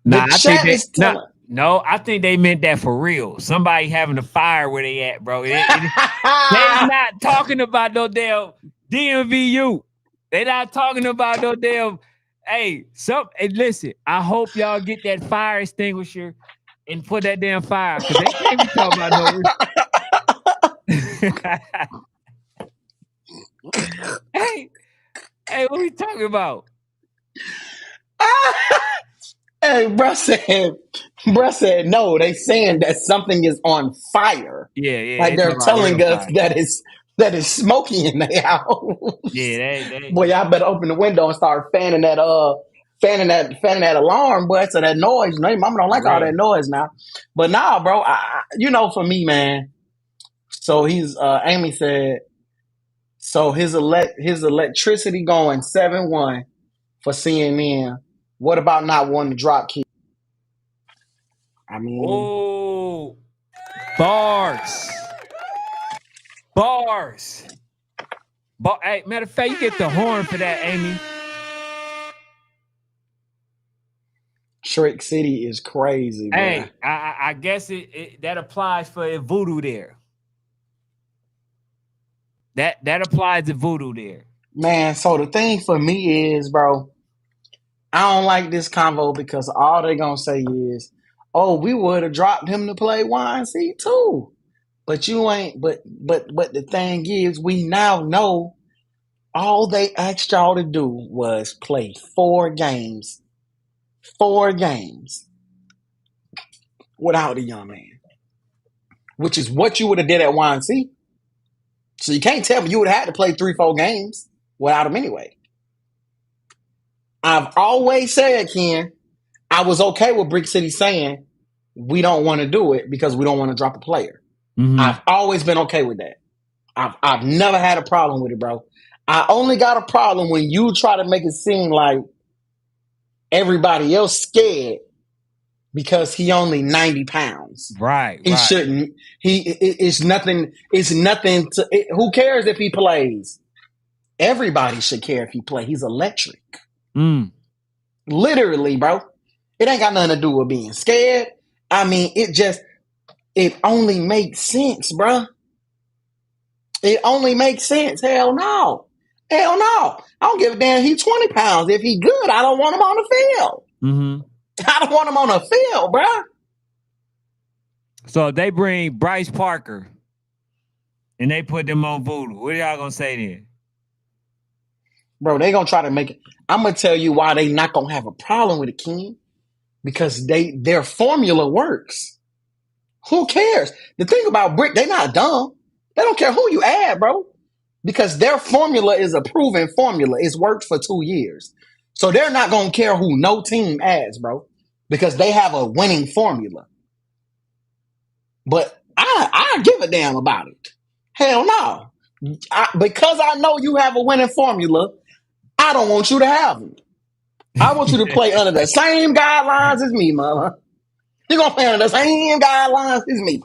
The Nah, I think chat they is nah, telling. no, I think they meant that for real. Somebody having a fire where they at, bro. They not talking about no damn DMVU. They not talking about no damn. Hey, listen. I hope y'all get that fire extinguisher and put that damn fire because they can't be talking about no. hey, hey, what we talking about? Hey, bruh said, no, they saying that something is on fire. Yeah, Like they talking they're about real telling us fire. that is smoky in the house. Yeah, they Boy, y'all better open the window and start fanning that alarm, boy, so that noise. No, mama don't for like all real. that noise now. But nah, bro, for me, man. So Amy said, so his electricity going 7-1 for CNN. What about not wanting to drop kick? I mean, Oh, bars. Bars. Hey, matter of fact, you get the horn for that, Amy. Trick City is crazy, bruh. Hey, I guess that applies for voodoo there. That applies to voodoo there. Man, so the thing for me is, bro, I don't like this convo because all they gonna say is, "Oh, we would have dropped him to play YNC too." But you ain't. But the thing is, we now know all they asked y'all to do was play 4 games without a young man, which is what you would have did at YNC. So you can't tell me you would have had to play 3, 4 games without him anyway. I've always said, Ken, I was okay with Brick City saying we don't want to do it because we don't want to drop a player. Mm-hmm. I've always been okay with that. I've never had a problem with it, bro. I only got a problem when you try to make it seem like everybody else scared because he only 90 pounds. Right. He shouldn't. It's nothing. It's nothing to. Who cares if he plays? Everybody should care if he plays. He's electric. Mm. Literally, bro. It ain't got nothing to do with being scared. I mean, it only makes sense, bruh. It only makes sense. Hell no. Hell no. I don't give a damn. He 20 pounds. If he good, I don't want him on the field. Mm-hmm. I don't want him on the field, bruh. So if they bring Bryce Parker and they put them on voodoo, what are y'all gonna say then? Bro, they gonna try to make it. I'm gonna tell you why they not gonna have a problem with it, King. Because their formula works. Who cares? The thing about Brick, they not dumb. They don't care who you add, bro. Because their formula is a proven formula. It's worked for 2 years. So they're not gonna care who no team adds, bro. Because they have a winning formula. But I give a damn about it. Hell no. Because I know you have a winning formula, I don't want you to have them. I want you to play under the same guidelines as me, mother. You're gonna play under the same guidelines as me.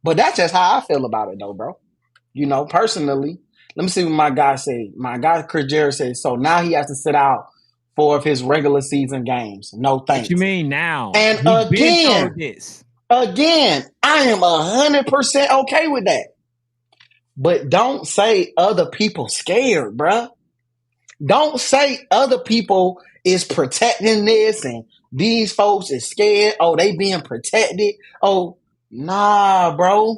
But that's just how I feel about it, though, bro. You know, personally. Let me see what my guy said. My guy Chris Jarrett said, so now he has to sit out 4 of his regular season games. No What you thanks. mean now? And We've been told this. again, I am 100% okay with that. But don't say other people scared, bruh. Don't say other people is protecting this and these folks is scared. Oh, they being protected. Oh, nah, bro.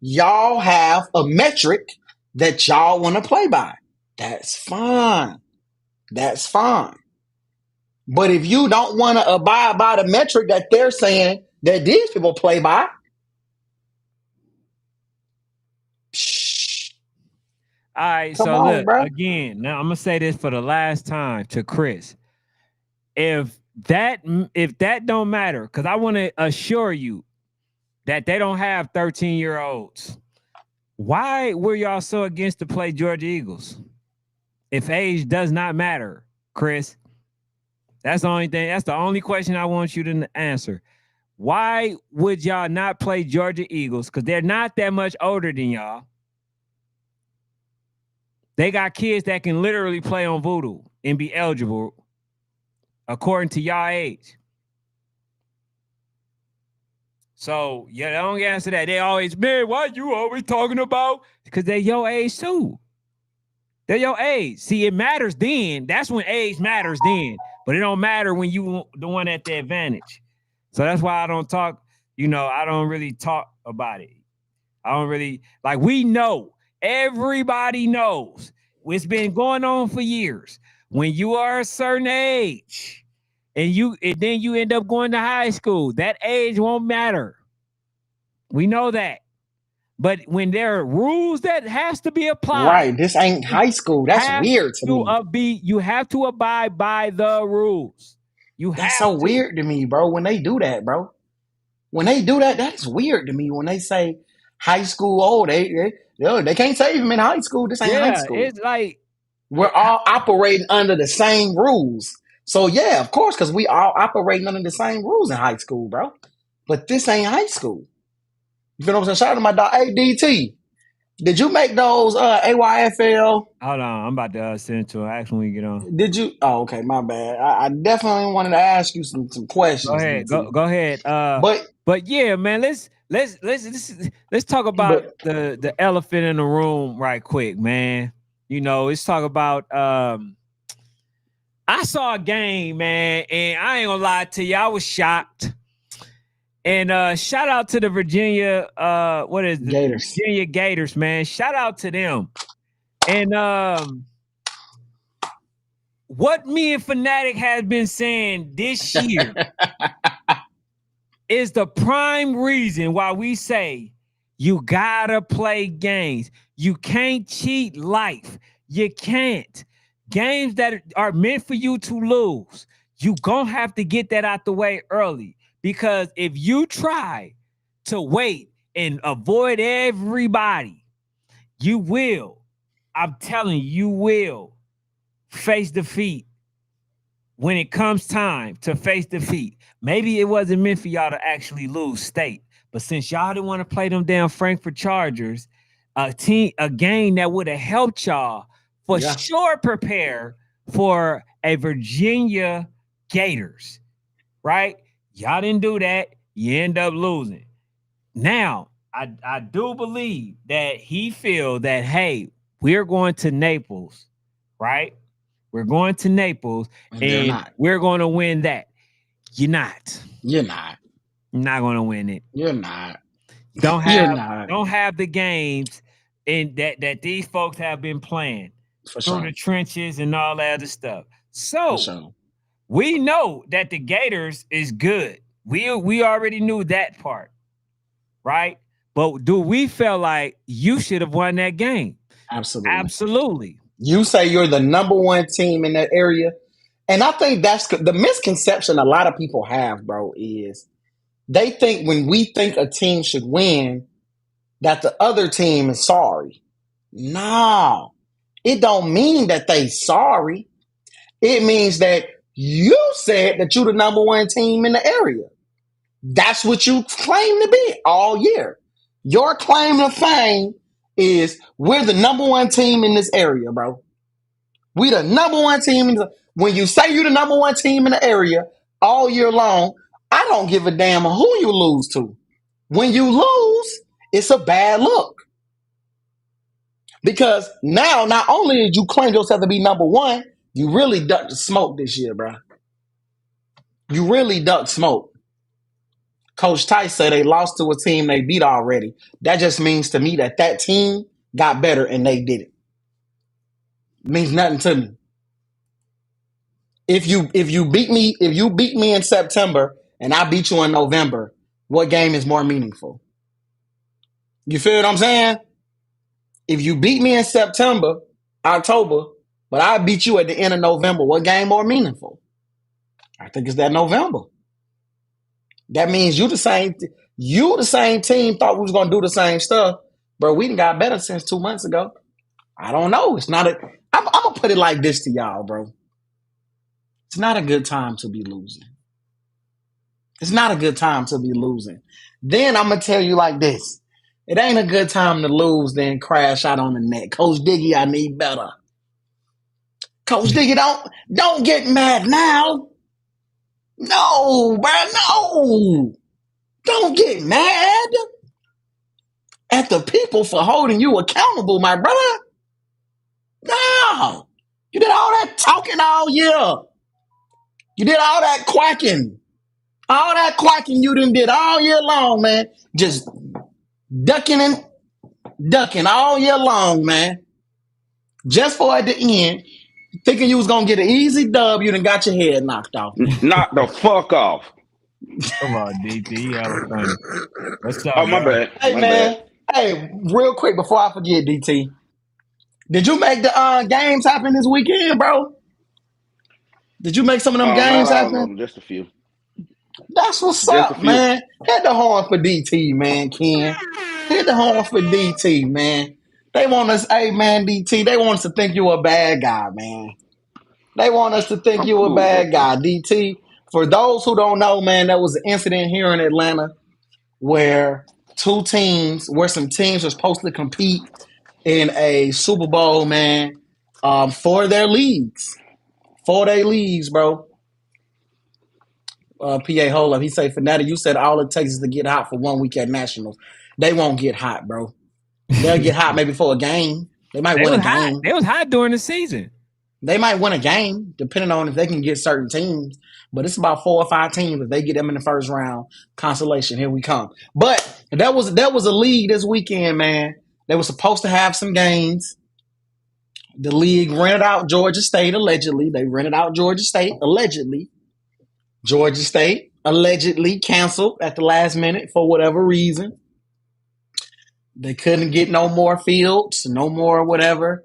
Y'all have a metric that y'all want to play by. That's fine. That's fine. But if you don't want to abide by the metric that they're saying that these people play by, All right, come so on, look, bro. again, now I'm gonna say this for the last time to Chris. If that don't matter, because I want to assure you that they don't have 13-year-olds. Why were y'all so against to play Georgia Eagles? If age does not matter, Chris. That's the only thing. That's the only question I want you to answer. Why would y'all not play Georgia Eagles? Because they're not that much older than y'all. They got kids that can literally play on voodoo and be eligible according to y'all age. So, yeah, they don't answer that. They always, man, why you always talking about? Because they're your age too. They're your age. See, it matters then. That's when age matters then. But it don't matter when you the one at the advantage. So that's why I don't talk, I don't really talk about it. I don't really, like, we know. Everybody knows. It's been going on for years. When you are a certain age and then you end up going to high school, that age won't matter. We know that. But when there are rules that has to be applied, Right. This ain't high school. That's have weird to me. you have to abide by the rules. You That's have so to. weird to me, bro. When they do that, bro. When they do that, that's weird to me. When they say high school, oh, they can't save him in high school. This ain't high Yeah, school. it's like We're all operating under the same rules. So yeah, of course, because we all operating under the same rules in high school, bro. But this ain't high school. You know what I'm saying? Shout out to my dog ADT. Did you make those AYFL? hold on, I'm about to send it to her. Ask when we get on. Did you? Oh, okay, my bad. I definitely wanted to ask you some Go questions, ahead. DT. Go ahead. But But yeah, man, let's talk about but the elephant in the room right quick, man. Let's talk about I saw a game, man, and I ain't gonna lie to you, I was shocked. And shout out to the Virginia, what is it? The Gators. Virginia Gators, man. Shout out to them. And what me and Fanatic has been saying this year is the prime reason why we say you gotta play games. You can't cheat life. You can't. Games that are meant for you to lose, you gonna have to get that out the way early. Because if you try to wait and avoid everybody, you will. I'm telling you, you will face defeat when it comes time to face defeat. Maybe it wasn't meant for y'all to actually lose state, but since y'all didn't want to play them damn Frankfurt Chargers, a game that would have helped y'all for Yeah. sure prepare for a Virginia Gators. right? Y'all didn't do that. You end up losing. Now, I do believe that he feel that, hey, we're going to Naples, right? We're going to Naples And they're and not. we're going to win that. You're not. You're not. You're not going to win it. You're not. Don't You're have not. don't have the games in that these folks have been playing For through sure. the trenches and all that other stuff. For So sure. we know that the Gators is good. We already knew that part, right? But do we feel like you should have won that game? Absolutely. Absolutely. You say you're the number one team in that area. And I think that's the misconception a lot of people have, bro, is they think when we think a team should win, that the other team is sorry. No, it don't mean that they sorry. It means that you said that you're the number one team in the area. That's what you claim to be all year. Your claim to fame is we're the number one team in this area, bro. We the number one team. When you say you're the number one team in the area all year long, I don't give a damn who you lose to. When you lose, it's a bad look. Because now, not only did you claim yourself to be number one, you really ducked the smoke this year, bro. You really ducked smoke. Coach Tice said they lost to a team they beat already. That just means to me that that team got better and they did it. Means nothing to me. If you beat me in September and I beat you in November, what game is more meaningful? You feel what I'm saying? If you beat me in September, October, but I beat you at the end of November, what game more meaningful? I think it's that November. That means you the same team thought we was gonna do the same stuff, but we done got better since 2 months ago. I don't know. It's not a. I'm gonna put it like this to y'all, bro. It's not a good time to be losing. It's not a good time to be losing. Then I'm gonna tell you like this. It ain't a good time to lose, then crash out on the net. Coach Diggy, I need better. Coach Diggy, don't get mad now. No, bro, no. Don't get mad at the people for holding you accountable, my brother. No. You did all that talking all year. You did all that quacking. All that quacking you did all year long, man. Just ducking and ducking all year long, man. Just for at the end, thinking you was gonna get an easy dub, you done got your head knocked off, man. Knock the fuck off. Come on, DT. You hella funny. What's up, Oh, my bro? bad. Hey My bad. man, hey, real quick before I forget, DT. Did you make the games happen this weekend, bro? Did you make some of them Not games all of happen? them, just a few. That's what's Just a up, few. man. Hit the horn for DT, man, Ken. Hit the horn for DT, man. They want us, hey man, DT, they want us to think you a bad guy, man. They want us to think I'm you a cool with that, bad though. guy, DT. For those who don't know, man, there was an incident here in Atlanta where some teams were supposed to compete in a Super Bowl, man, for their leagues. For their leagues, bro. PA hold up. He say, Fanatic, you said all it takes is to get hot for 1 week at Nationals. They won't get hot, bro. They'll get hot maybe for a game. They might They win a was hot. game. They was hot during the season. They might win a game, depending on if they can get certain teams. But it's about 4 or 5 teams. If they get them in the first round, consolation, here we come. But that was a league this weekend, man. They were supposed to have some games. The league rented out Georgia State allegedly. They rented out Georgia State allegedly. Georgia State allegedly canceled at the last minute for whatever reason. They couldn't get no more fields, no more whatever.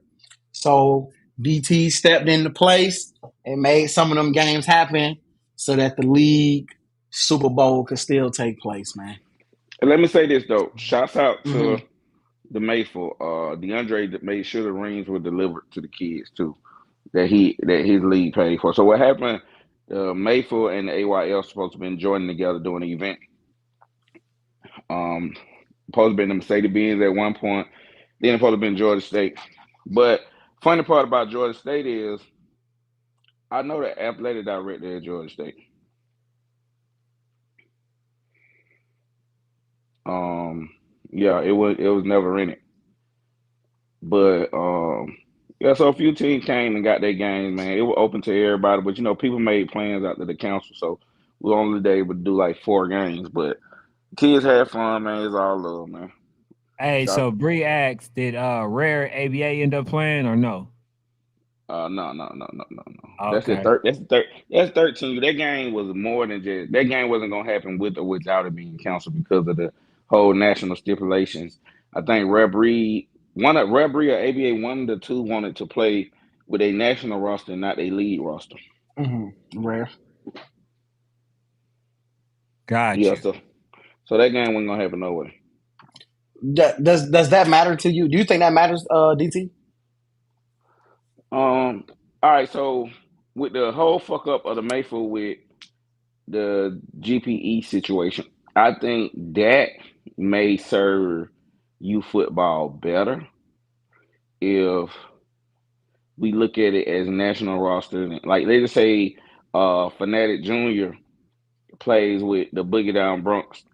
So DT stepped into place and made some of them games happen so that the league Super Bowl could still take place, man. And let me say this, though. Shouts out to Mm-hmm. the Mayful. DeAndre that made sure the rings were delivered to the kids, too, that his league paid for. So what happened, Mayful and the AYL supposed to been joining together doing an event. Um, Supposed to be in the Mercedes Benz at one point. Then supposed to be in Georgia State. But funny part about Georgia State is I know the athletic director at Georgia State. Um, yeah, it was never in it. But yeah, so a few teams came and got their games, man. It was open to everybody, but people made plans out to the council, so we only able to do like 4 games. But kids had fun, man. It's all love, man. Hey, Shout so Bree asked, did Rare ABA end up playing or no? No, no, no, no, no, no. That's the Okay. third. That's the third. That's 13. That game was more than just that game wasn't gonna happen with or without it being canceled because of the whole national stipulations. I think Reverie or ABA one of the two wanted to play with a national roster, not a league roster. Rare. Got Yeah, you. so that game wasn't gonna happen no way. Does that matter to you? Do you think that matters, DT? All right. So with the whole fuck up of the Mayfield with the GPE situation, I think that may serve you football better if we look at it as national roster. Like they just say, Fanatic Junior plays with the Boogie Down Bronx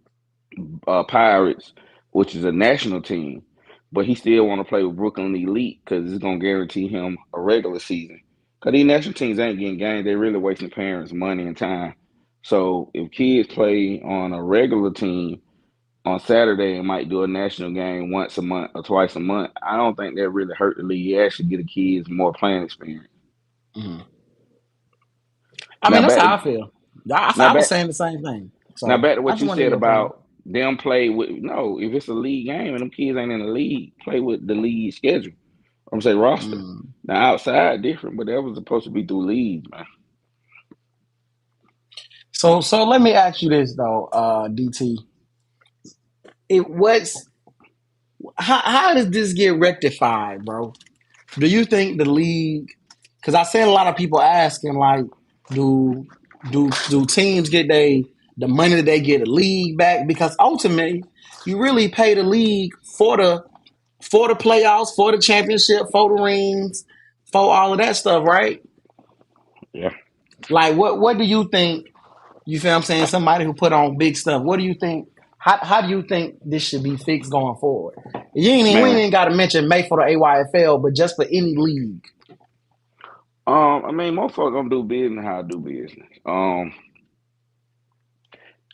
Pirates, which is a national team, but he still want to play with Brooklyn Elite because it's gonna guarantee him a regular season. Because these national teams ain't getting games; they're really wasting parents' money and time. So if kids play on a regular team on Saturday and might do a national game once a month or twice a month, I don't think that really hurt the league. It actually get the kids more playing experience. Mhm. I Now mean, that's back how to I feel. I, now I was back saying the same thing. now So back to I what just you wanted said your opinion. about them play with no. If it's a league game and them kids ain't in the league, play with the league schedule. I'm saying roster. Mm. Now outside different, but that was supposed to be through leagues, man. So let me ask you this though, DT. It what's how does this get rectified, bro? Do you think the league? Because I seen a lot of people asking, like, do do teams get the money that they get a league back? Because ultimately, you really pay the league for the playoffs, for the championship, for the rings, for all of that stuff, right? Yeah. Like, what do you think? You feel what I'm saying? Somebody who put on big stuff. What do you think? How do you think this should be fixed going forward? We ain't Man. even got to mention May for the AYFL, but just for any league. I mean, most folks gonna do business how I do business.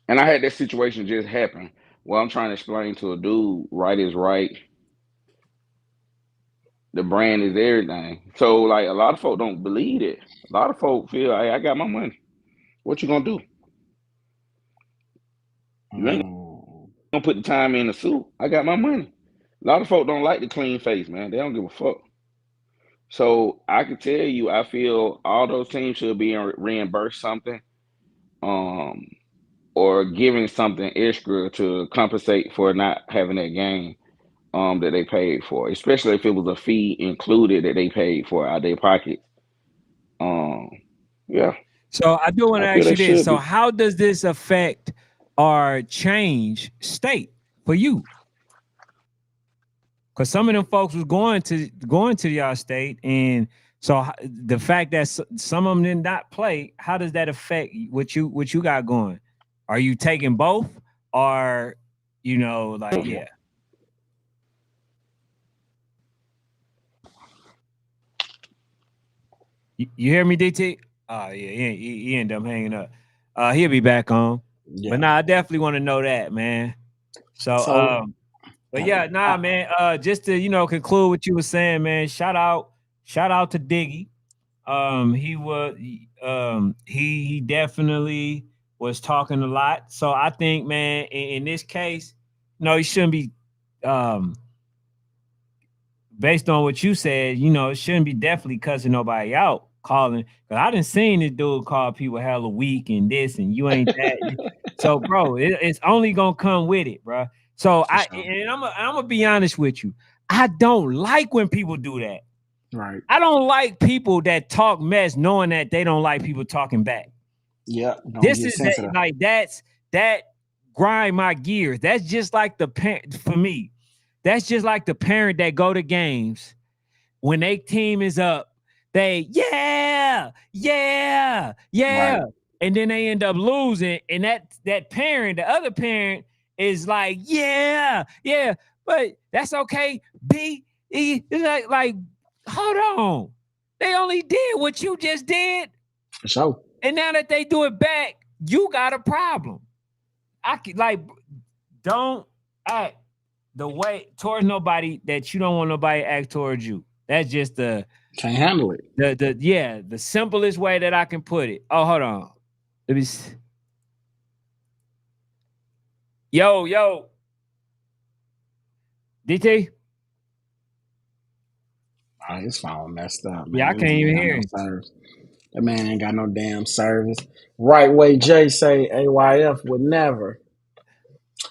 And I had that situation just happen. Well, I'm trying to explain to a dude, right is right. The brand is everything. So like a lot of folk don't believe it. A lot of folk feel, hey, I got my money. What you gonna do? You ain't Mm. gonna put the time in the suit. I got my money. A lot of folk don't like the clean face, man. They don't give a fuck. So I can tell you, I feel all those teams should be reimbursed something, um, or giving something extra to compensate for not having that game, that they paid for, especially if it was a fee included that they paid for out of their pocket. Um, yeah, So I do want I to feel ask they you this. should So be. how does this affect or change state for you? Because some of them folks was going to y'all state, and so the fact that some of them did not play, how does that affect what you got going? Are you taking both, or like yeah? You hear me, DT? Oh yeah, he ended up hanging up. He'll be back on. But Yeah. nah, I definitely want to know that, man. So So but yeah, nah, man. Just to conclude what you were saying, man. Shout out to Diggy. He definitely was talking a lot. So I think, man, in this case, no, he shouldn't be. Um, Based on what you said, it shouldn't be definitely cussing nobody out, calling. Cause I didn't seen this dude call people hella weak and this, and you ain't that. So, bro, it's only gonna come with it, bro. So for sure. I'm gonna be honest with you. I don't like when people do that. Right. I don't like people that talk mess, knowing that they don't like people talking back. Yeah. Don't This get is that sensitive. like that grind my gears. That's just like the parent for me. That's just like the parent that go to games when their team is up. They yeah, Right. and then they end up losing, and that parent, the other parent, is like, yeah, but that's okay. B, E, it's like, hold on. They only did what you just did. For sure. And now that they do it back, you got a problem. I could like don't act the way towards nobody that you don't want nobody to act towards you. That's just Can't handle it. the simplest way that I can put it. Oh, hold on. Let me see. Yo. DT? Oh, his phone messed up, man. Yeah, I can't even hear him. Service. That man ain't got no damn service. Right way Jay say AYF would never.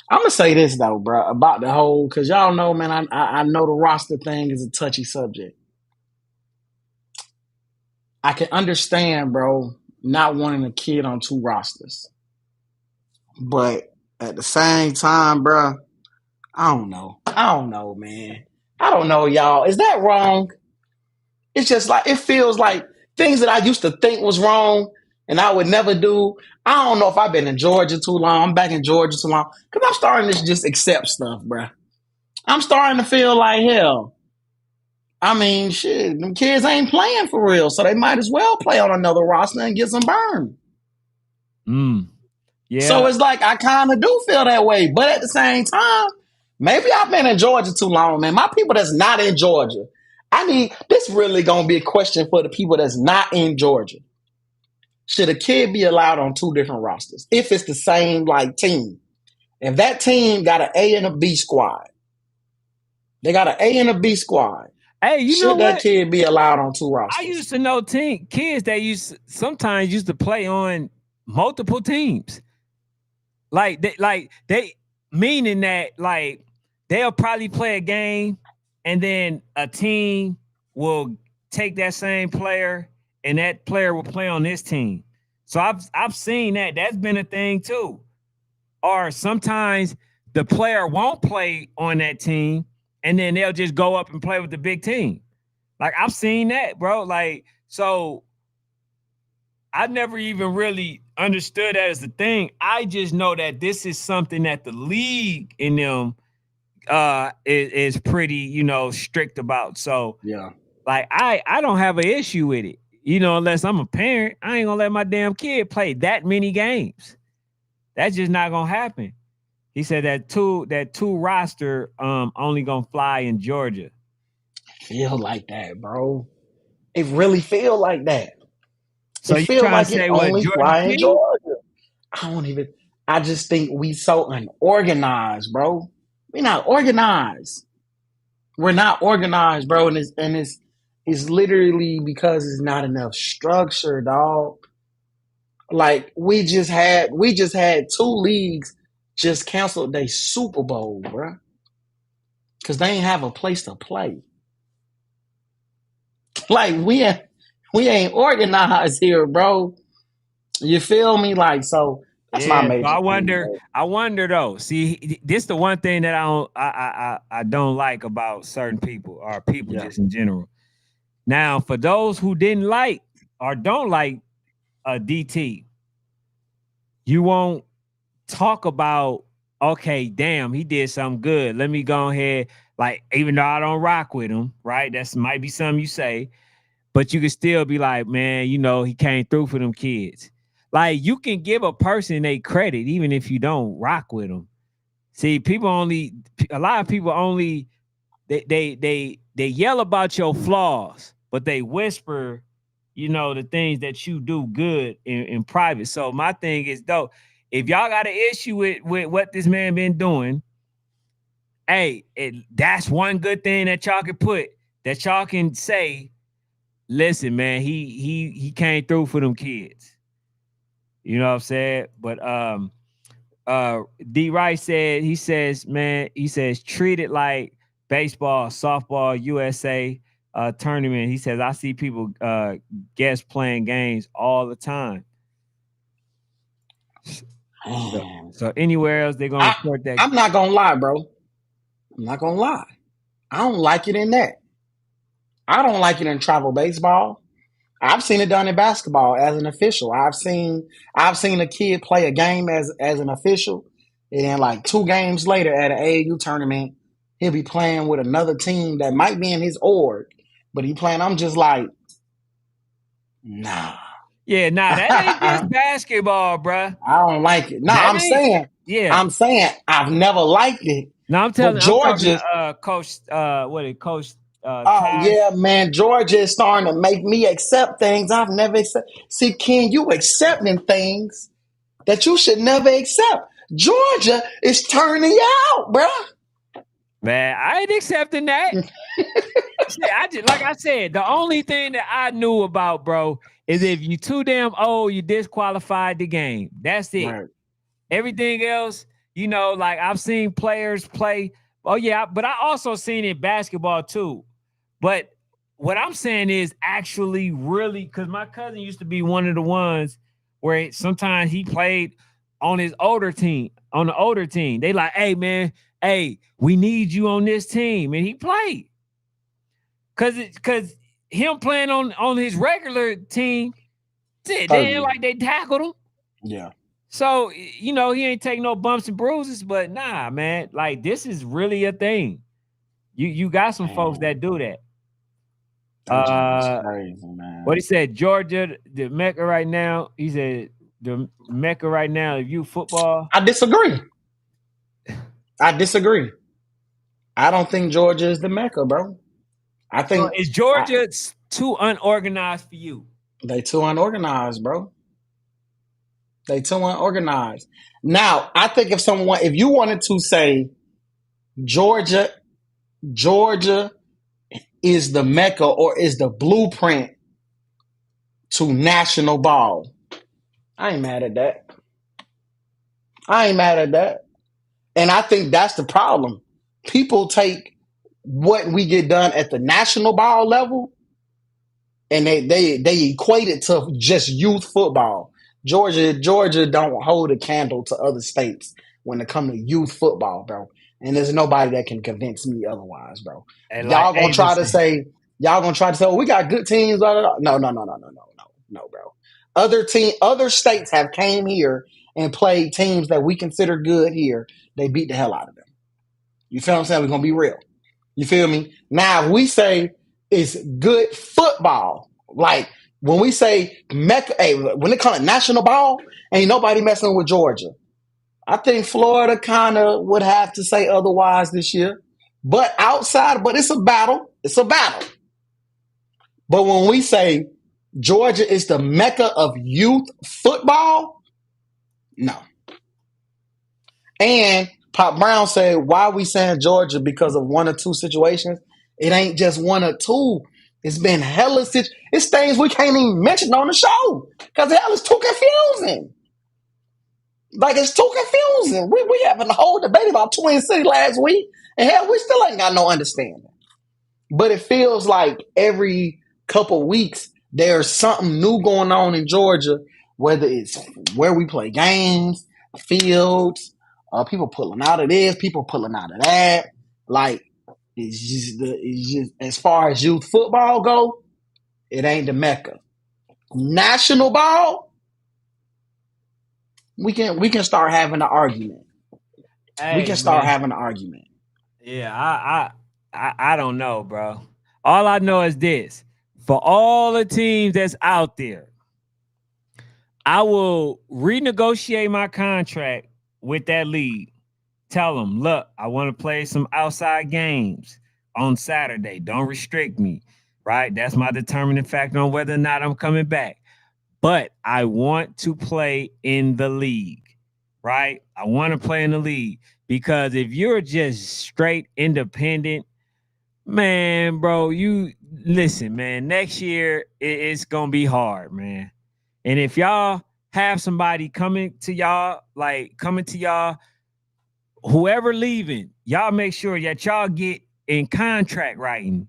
I'm gonna say this though, bro, about the whole, cause y'all know, man, I know the roster thing is a touchy subject. I can understand, bro, not wanting a kid on 2 rosters. But at the same time, bro, I don't know, man. I don't know, y'all. Is that wrong? It's just like, it feels like things that I used to think was wrong and I would never do. I don't know if I've been in Georgia too long. I'm back in Georgia too long. Because I'm starting to just accept stuff, bro. I'm starting to feel like, hell, I mean, shit, them kids ain't playing for real. So they might as well play on another roster and get some burn. Yeah. So it's like, I kind of do feel that way. But at the same time, maybe I've been in Georgia too long, man. My people that's not in Georgia, this really gonna be a question for the people that's not in Georgia. Should a kid be allowed on 2 different rosters if it's the same like team? If that team got an A and a B squad, they got an A and a B squad. Hey, you should know that what? kid be allowed on 2 rosters? I used to know kids that sometimes used to play on multiple teams. Like they meaning that like they'll probably play a game and then a team will take that same player and that player will play on this team. So I've seen that. That's been a thing too. Or sometimes the player won't play on that team and then they'll just go up and play with the big team. Like I've seen that, bro. Like, so I never even really understood that as a thing. I just know that this is something that the league in them is pretty, strict about. So yeah, like I don't have an issue with it. Unless I'm a parent, I ain't gonna let my damn kid play that many games. That's just not gonna happen. He said that two roster only gonna fly in Georgia. Feel like that, bro. It really feel like that. So it you feel trying like to say it what only Georgia fly in King? Georgia. I just think we so unorganized, bro. We're not organized. We're not organized, bro. And it's literally because it's not enough structure, dog. Like we just had 2 leagues just canceled their Super Bowl, bro. Cause they ain't have a place to play. Like we ain't organized here, bro. You feel me? Like, so that's my major. So I wonder though. See, this the one thing that I don't like about certain people or people just in general. Now, for those who didn't like or don't like a DT, you won't talk about, okay, damn, he did something good. Let me go ahead. Like, even though I don't rock with him, right? That's might be something you say, but you can still be like, man, he came through for them kids. Like, you can give a person a credit even if you don't rock with them. See, a lot of people only they yell about your flaws, but they whisper, the things that you do good in private. So my thing is, though, if y'all got an issue with what this man been doing, hey, that's one good thing that y'all can say. Listen, man, he came through for them kids. You know what I'm saying? But D Rice says treat it like baseball, softball, USA tournament. He says I see people guest playing games all the time. So anywhere else they're gonna report that. I'm not gonna lie, bro. I'm not gonna lie. I don't like it in that. I don't like it in travel baseball. I've seen it done in basketball as an official. I've seen a kid play a game as an official, And then like 2 games later at an AAU tournament, he'll be playing with another team that might be in his org, but he playing. I'm just like, nah. Yeah, nah, that ain't just basketball, bruh. I don't like it. Nah, That I'm ain't. saying, Yeah. I'm saying I've never liked it. No, But I'm talking Georgia, to Coach Coach oh Taz. yeah, man, Georgia is starting to make me accept things I've never accepted. See, Ken, you accepting things that you should never accept. Georgia is turning you out, bro. Man, I ain't accepting that. Shit, I just like I said, the only thing that I knew about, bro, is if you too damn old, you disqualified the game. That's it. Right. Everything else, like I've seen players play. Oh yeah, but I also seen it basketball too. But what I'm saying is actually really because my cousin used to be one of the ones where sometimes he played on his older team, on the older team. They like, hey man, hey, we need you on this team, and he played. Cause him playing on his regular team, they ain't like they tackled him. Yeah. So, he ain't take no bumps and bruises, but nah, man, like this is really a thing. You got some folks that do that. That junk is crazy, man. What he said, Georgia, the Mecca right now. He said the Mecca right now of youth football. I disagree. I don't think Georgia is the Mecca, bro. I think is Georgia too unorganized for you? They too unorganized, bro. They too unorganized. Now, I think if you wanted to say Georgia is the Mecca or is the blueprint to national ball, I ain't mad at that. And I think that's the problem. People take what we get done at the national ball level and they equate it to just youth football. Georgia don't hold a candle to other states when it comes to youth football, bro. And there's nobody that can convince me otherwise, bro. And Y'all gonna try to say, oh, we got good teams. Blah, blah, blah. No, bro. Other states have came here and played teams that we consider good here. They beat the hell out of them. You feel what I'm saying? We're gonna be real. You feel me? Now, if we say it's good football, like when we say Mecca, hey, when it comes to national ball, ain't nobody messing with Georgia. I think Florida kind of would have to say otherwise this year. But it's a battle. It's a battle. But when we say Georgia is the Mecca of youth football, no. And Pop Brown said, why are we saying Georgia? Because of one or two situations. It ain't just one or two. It's been hella it's things we can't even mention on the show. Because hell, it's too confusing. Like, it's too confusing. We having a whole debate about Twin City last week. And hell, we still ain't got no understanding. But it feels like every couple weeks, there's something new going on in Georgia, whether it's where we play games, fields, people pulling out of this, people pulling out of that. Like, it's just as far as youth football go, it ain't the Mecca. National ball, we can start having an argument. Hey, we can start having an argument. Yeah, I don't know, bro. All I know is this: for all the teams that's out there, I will renegotiate my contract with that league. Tell them, look, I want to play some outside games on Saturday. Don't restrict me, right? That's my determining factor on whether or not I'm coming back. But I want to play in the league, right? I want to play in the league because if you're just straight independent, man, bro, you listen, man, next year it's going to be hard, man. And if y'all have somebody coming to y'all, whoever leaving, y'all make sure that y'all get in contract writing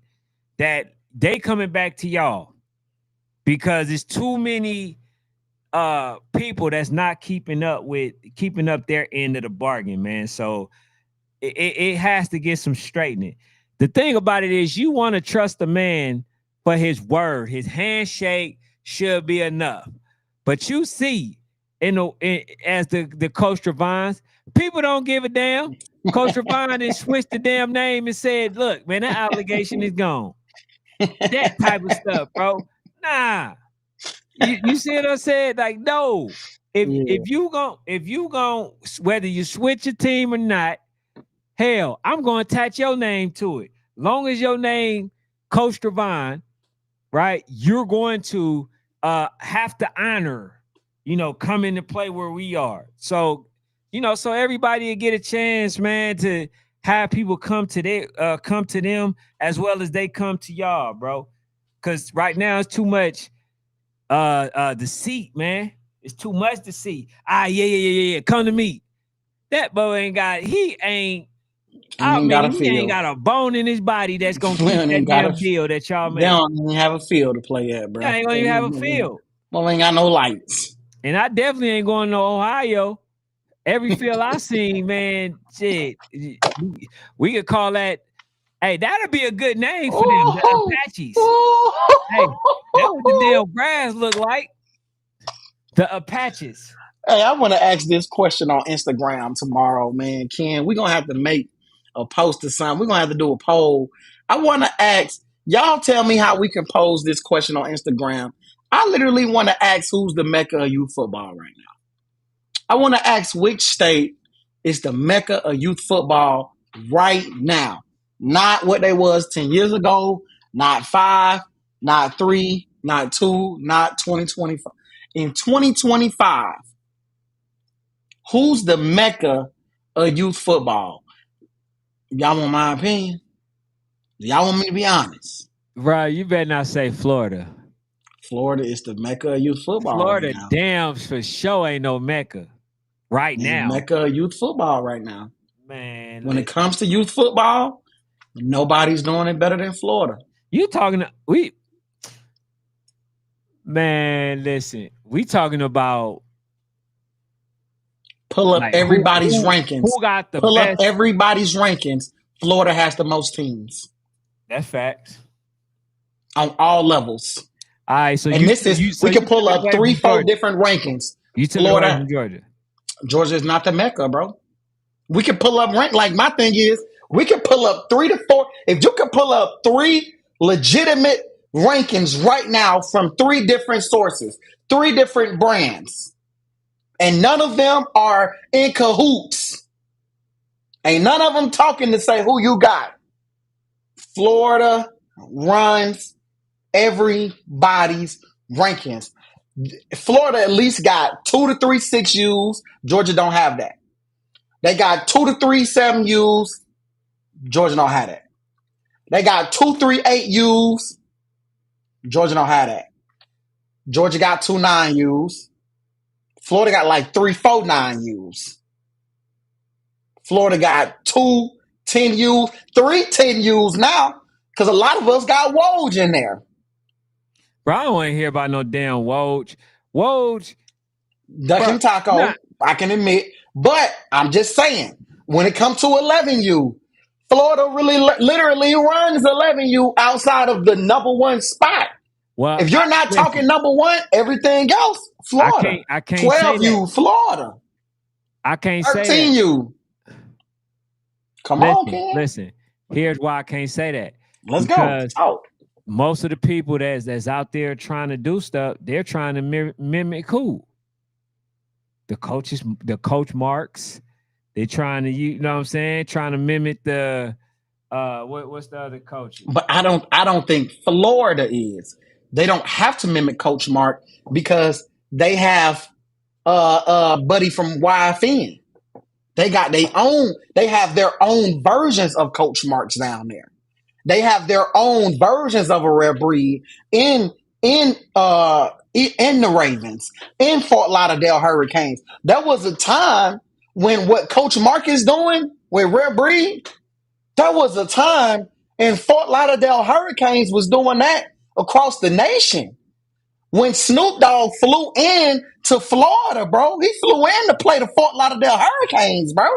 that they coming back to y'all because it's too many people that's not keeping up their end of the bargain, man. So it has to get some straightening. The thing about it is you want to trust the man for his word. His handshake should be enough. But you see, as the coach Travans, people don't give a damn. Coach Ravon has switched the damn name and said, look, man, that obligation is gone. That type of stuff, bro. Nah. You see what I said? Like, no. If you gon' whether you switch your team or not, hell, I'm gonna attach your name to it. Long as your name, Coach Ravon, right? You're going to have to honor, come into play where we are. So, so everybody will get a chance, man, to have people come to them as well as they come to y'all, bro. Cause right now it's too much deceit, man. It's too much deceit. Yeah. Come to me. That boy ain't got he ain't got a bone in his body that's gonna keep that damn deal that y'all made. They don't even have a field to play at, bro. They ain't gonna even have a field. Well, ain't got no lights. And I definitely ain't going to Ohio. Every field I seen, man, shit. We could call that. Hey, that'd be a good name for them, the Apaches. Hey, that what the damn grass look like. The Apaches. Hey, I want to ask this question on Instagram tomorrow, man. Ken, we're going to have to make a post or something. We're going to have to do a poll. I want to ask, y'all tell me how we can pose this question on Instagram. I literally want to ask who's the Mecca of youth football right now. I want to ask which state is the Mecca of youth football right now. Not what they was 10 years ago, not 5, not 3, not 2, not 2025. In 2025, who's the Mecca of youth football? Y'all want my opinion? Y'all want me to be honest? Right, you better not say Florida. Florida is the Mecca of youth football. Florida right now. damn for sure ain't no Mecca right now. Mecca of youth football right now. Man. When it comes to youth football, nobody's doing it better than Florida. You talking man, listen, we talking about pull up everybody's rankings. Who got the pull best? Up everybody's rankings. Florida has the most teams. That's facts. On all levels. All right, so we can pull up 3-4 different rankings. You took Florida, it away from Georgia. Georgia is not the Mecca, bro. We can pull up like my thing is, we can pull up 3 to 4. If you can pull up 3 legitimate rankings right now from 3 different sources, 3 different brands, and none of them are in cahoots. Ain't none of them talking to say who you got. Florida runs everybody's rankings. Florida at least got 2 to 3 6Us. Georgia don't have that. They got 2 to 3 7Us. Georgia don't have that. They got 2 3 8Us. Georgia don't have that. Georgia got 2 9Us. Florida got like 3 4 9Us. Florida got 2 10Us, 3 10Us now, because a lot of us got Woj in there. Bro, I don't want to hear about no damn Woj. Woj. Duck and taco, I can admit. But I'm just saying, when it comes to 11U, Florida really literally runs 11U outside of the number 1 spot. Well, if you're not talking number 1, everything else, Florida. I can't 12U, Florida. I can't say that. 13U. Come on, Ken. Listen, here's why I can't say that. Let's go. Most of the people that's out there trying to do stuff, they're trying to mimic who? The coach marks. They're trying to, you know what I'm saying? Trying to mimic the what's the other coach? But I don't think Florida is. They don't have to mimic Coach Mark because they have buddy from YFN. They have their own versions of Coach Marks down there. They have their own versions of a rare breed in the Ravens, in Fort Lauderdale Hurricanes. There was a time when what Coach Mark is doing with rare breed, there was a time in Fort Lauderdale Hurricanes was doing that across the nation. When Snoop Dogg flew in to Florida, bro, he flew in to play the Fort Lauderdale Hurricanes, bro.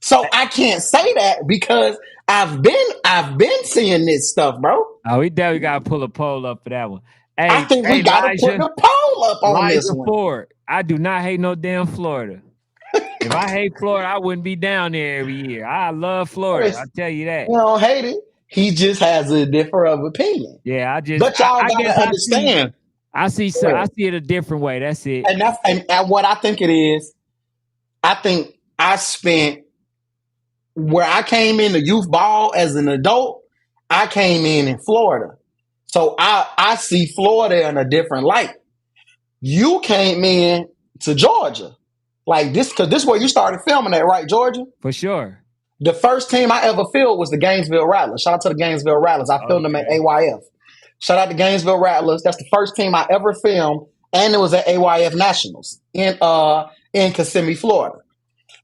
So I can't say that because I've been seeing this stuff, bro. Oh, we definitely gotta pull a poll up for that one. Hey, I think we gotta put the poll up on this one. Ford, I do not hate no damn Florida. If I hate Florida, I wouldn't be down there every year. I love Florida. I tell you that. You don't hate it. He just has a different of opinion. Yeah, But y'all I guess gotta understand. I see it a different way. That's it. And what I think it is, I think I spent where I came into youth ball as an adult, I came in Florida. So I see Florida in a different light. You came in to Georgia. Like this, because this is where you started filming at, right, Georgia? For sure. The first team I ever filmed was the Gainesville Rattlers. Shout out to the Gainesville Rattlers. I filmed them at Okay. AYF. Shout out to Gainesville Rattlers. That's the first team I ever filmed, and it was at AYF Nationals in Kissimmee, Florida.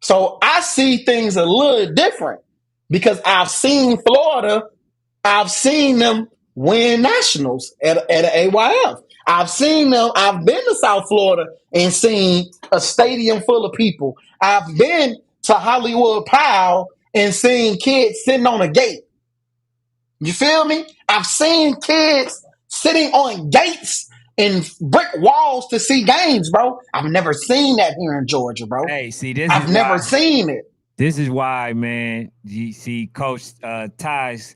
So I see things a little different because I've seen Florida. I've seen them win nationals at AYF. I've seen them. I've been to South Florida and seen a stadium full of people. I've been to Hollywood Powell and seen kids sitting on a gate. You feel me? I've seen kids sitting on gates and brick walls to see games, bro. I've never seen that here in Georgia, bro. Hey, see, I've never seen it. This is why, man. You see, Coach Ties.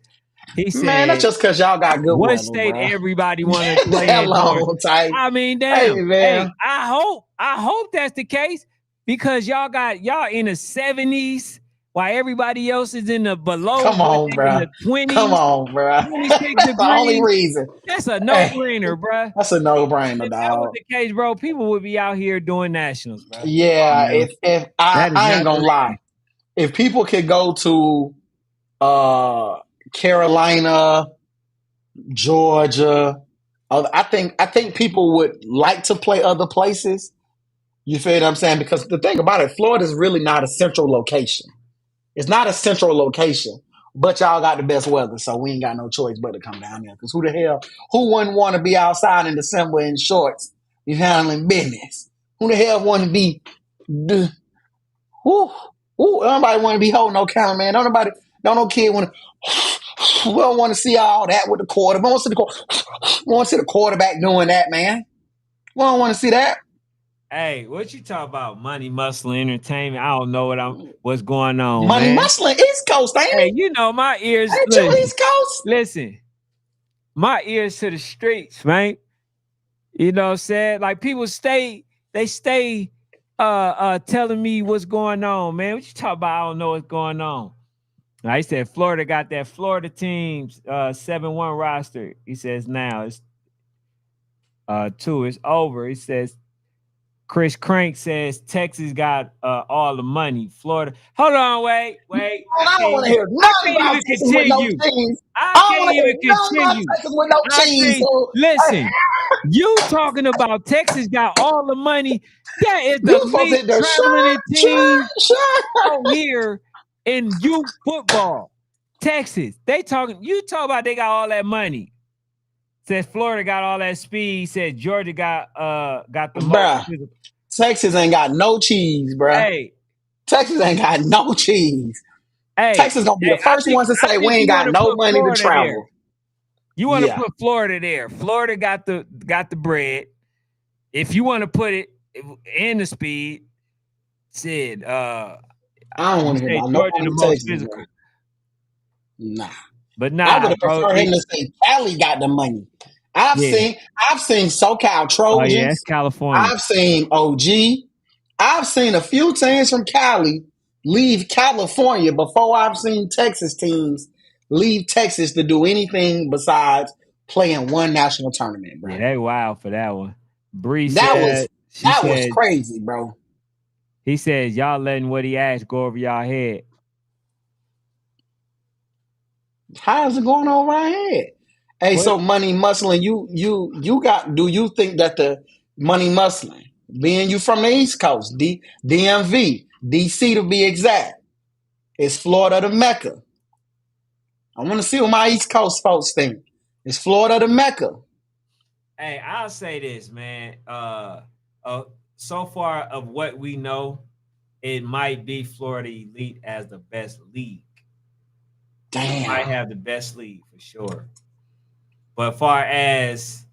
He Man, that's said, just because y'all got good "What weather, state bro. everybody want to play in?" Hello, type. I mean, Hey, damn. Hey, man. I hope that's the case because y'all in the 70s while everybody else is in the below, Come on, in bro. the 20s, Come on, bro. 26 That's the only degrees. reason. That's a Hey, no-brainer, bro. that's a no-brainer, If that was dog. the case, bro, people would be out here doing nationals, bro. Come on, Yeah, man. if That is I ain't not the gonna lie. reason. If people could go to Carolina, Georgia, I think people would like to play other places. You feel what I'm saying? Because the thing about it, Florida is really not a central location. It's not a central location, but y'all got the best weather, so we ain't got no choice but to come down here. Because who wouldn't want to be outside in December in shorts? You handling business. Who the hell want to be? Who? Nobody want to be holding no camera, man. Don't no kid want to. We don't want to see all that with the quarterback. We want to see the quarterback doing that, man. We don't want to see that. Hey, what you talk about? Money, muscle, entertainment. I don't know what's going on, Money man. muscling East Coast, ain't Hey, it? you know my ears. Ain't you East Coast? Listen, my ears to the streets, man. You know what I'm saying? Like people they stay telling me what's going on, man. What you talk about? I don't know what's going on. He said Florida got that Florida team's 7-1 roster. He says now it's 2, it's over. He says Chris Crank says Texas got all the money. Florida. Hold on, wait. Man, I don't want to hear I nothing can't about even Texas with no continue. cheese. I I don't can't want to hear even nothing about continue. Texas with no cheese. So, hey, Listen, you talking about Texas got all the money. That is you the supposed to least hit the traveling team shot. out here in youth football. Texas. You talk about they got all that money. Says Florida got all that speed. Said Georgia got the most. Bruh, Texas ain't got no cheese, bruh. Hey, Texas ain't got no cheese. hey, Texas gonna be the I first ones to I say we think ain't you want got to no put money to Florida there. travel. You want to put Florida there. Florida got the bread. If you want to put it in the speed, said I don't want to hear about Georgia the nobody most Texas, physical. bruh. Nah. But I would nah, have bro. preferred him to say Cali got the money. I've Yeah. seen SoCal Oh yeah, it's Trojans. California. I've seen OG. I've seen a few teams from Cali leave California before I've seen Texas teams leave Texas to do anything besides play in one national tournament, bro. Yeah, they wild for that one. Bree That said was crazy, bro. he said y'all letting what he asked go over y'all head. How is it going over our head? Hey, What? so money muscling, you got? Do you think that the money muscling, being you from the East Coast, DMV, DC to be exact, is Florida the Mecca? I want to see what my East Coast folks think. Is Florida the Mecca? Hey, I'll say this, man. So far of what we know, it might be Florida Elite as the best league. It might Damn. have the best league for sure. But far as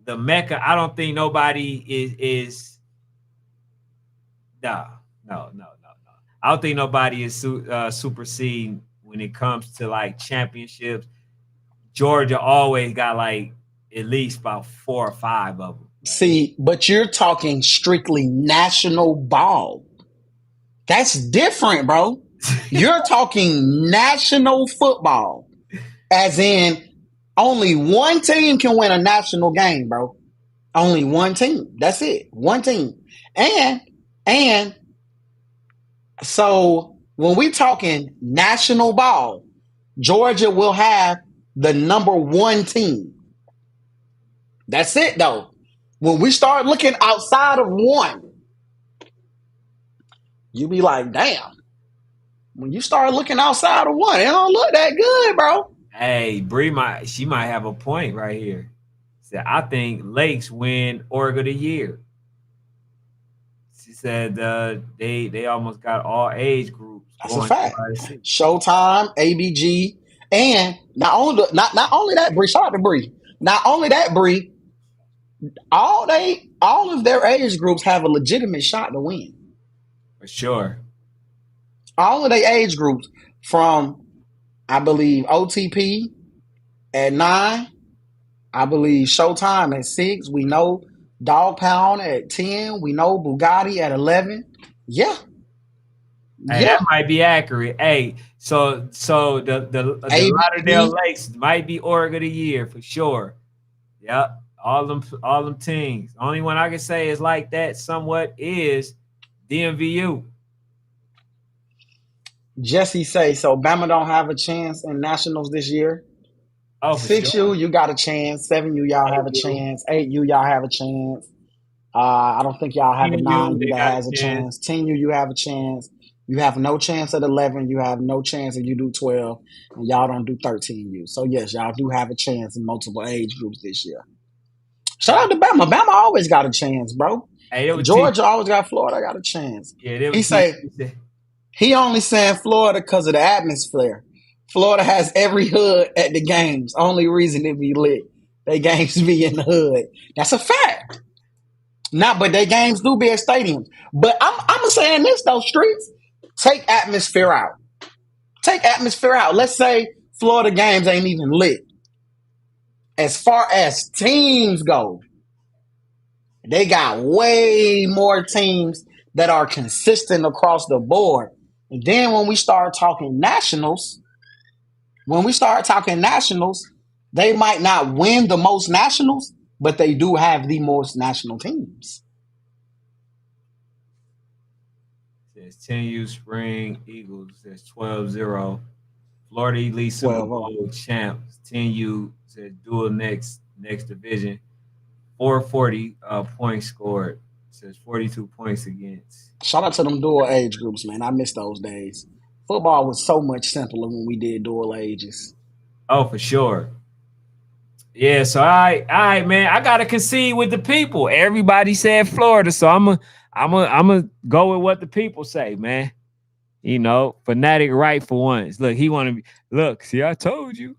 the Mecca, I don't think nobody is no. I don't think nobody is superseding when it comes to like championships. Georgia always got like at least about 4 or 5 of them. Like, See, but you're talking strictly national ball. That's different, bro. You're talking national football, as in only one team can win a national game, bro. Only one team. That's it. One team. And so when we talking national ball, Georgia will have the number one team. That's it, though. When we start looking outside of one, you be like, damn. When you start looking outside of one, it don't look that good, bro. hey, she might have a point right here. Said, I think Lakes win Org of the Year. She said they almost got all age groups That's a going fact. to RSC. Showtime, ABG, and not only that, Bree. Shout out to Bree. Not only that, Bree. All of their age groups have a legitimate shot to win. For sure. All of their age groups, from I believe OTP at 9, I believe Showtime at 6. We know Dog Pound at 10. We know Bugatti at 11. Yeah, Hey, that yeah. might be accurate. Hey, so the Lauderdale ABG. Lakes might be Org of the Year for sure. Yep. All them teams. Only one I can say is like that somewhat is DMVU. Jesse say so. Bama don't have a chance in nationals this year. Oh, for 6U, sure. you got a chance. 7U, y'all have a 8U. chance. 8U, y'all have a chance. I don't think y'all have a 10U, 9U they that got has a a chance. chance. 10U, you have a chance. You have no chance at 11. You have no chance if you do 12. And y'all don't do 13U. So, yes, y'all do have a chance in multiple age groups this year. Shout out to Bama. Bama always got a chance, bro. Hey, they were teaching. Georgia always got Florida got a chance. Yeah, they were He say teaching. he only saying Florida because of the atmosphere. Florida has every hood at the games. Only reason it be lit. They games be in the hood. That's a fact. But they games do be at stadiums. But I'm saying this though, streets, take atmosphere out. Take atmosphere out. Let's say Florida games ain't even lit. As far as teams go, they got way more teams that are consistent across the board. And then when we start talking nationals, they might not win the most nationals, but they do have the most national teams. Says 10U Spring Eagles. Says 12-0. Florida Elite Super 12. Bowl champs. 10U says dual next division. 440 points scored. Says 42 points against. Shout out to them dual age groups, man. I miss those days. Football was so much simpler when we did dual ages. Oh, for sure. Yeah, so all right, man. I gotta concede with the people. Everybody said Florida, so I'm a go with what the people say, man. You know, fanatic right for once. Look, he want to be. Look, see, I told you.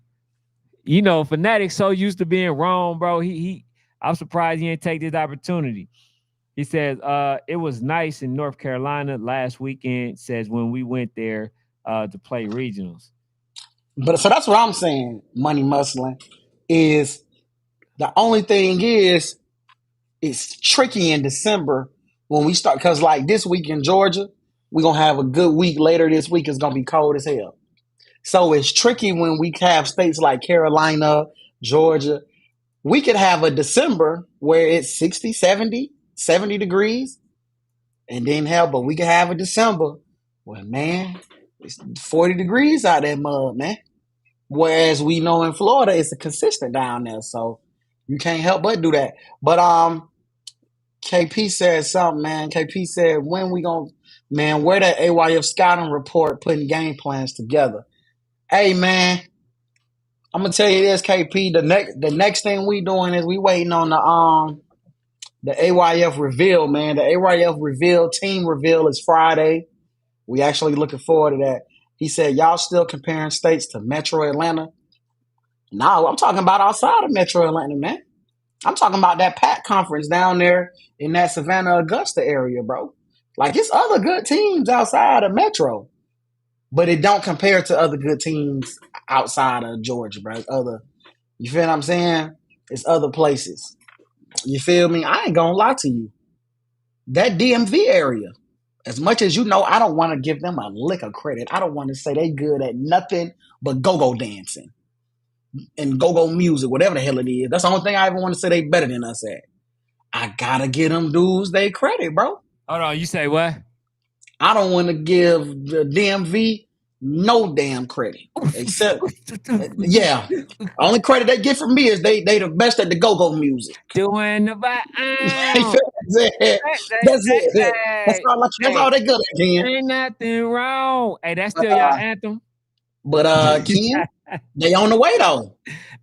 You know, fanatic so used to being wrong, bro. I'm surprised he didn't take this opportunity. He says, it was nice in North Carolina last weekend. Says when we went there to play regionals. But so that's what I'm saying, money muscling, is the only thing is it's tricky in December when we start, because like this week in Georgia, we're going to have a good week. Later this week is going to be cold as hell. So it's tricky when we have states like Carolina, Georgia. We could have a December where it's 60, 70 degrees. And then hell, but we could have a December where, man, it's 40 degrees out that mud, man. Whereas we know in Florida, it's a consistent down there. So you can't help but do that. But KP said something, man. KP said, when we going to, man, where that AYF scouting report putting game plans together? Hey, man, I'm gonna tell you this, KP. The next thing we doing is we waiting on the AYF reveal, man. The AYF reveal, team reveal is Friday. We actually looking forward to that. He said, y'all still comparing states to Metro Atlanta? No, I'm talking about outside of Metro Atlanta, man. I'm talking about that PAC conference down there in that Savannah, Augusta area, bro. Like it's other good teams outside of Metro, but it don't compare to other good teams outside of Georgia, bro. It's other, you feel what I'm saying? It's other places. You feel me? I ain't gonna lie to you. That DMV area, as much as you know, I don't want to give them a lick of credit. I don't want to say they good at nothing but go-go dancing and go-go music, whatever the hell it is. That's the only thing I ever want to say they better than us at. I gotta give them dudes they credit, bro. Hold on, you say what? I don't want to give the DMV no damn credit. Except, yeah. Only credit they get from me is they the best at the go-go music. Doing the back. That's it. That's all they good at, Ken. Ain't nothing wrong. Hey, that's still y'all anthem. But Ken, they on the way though.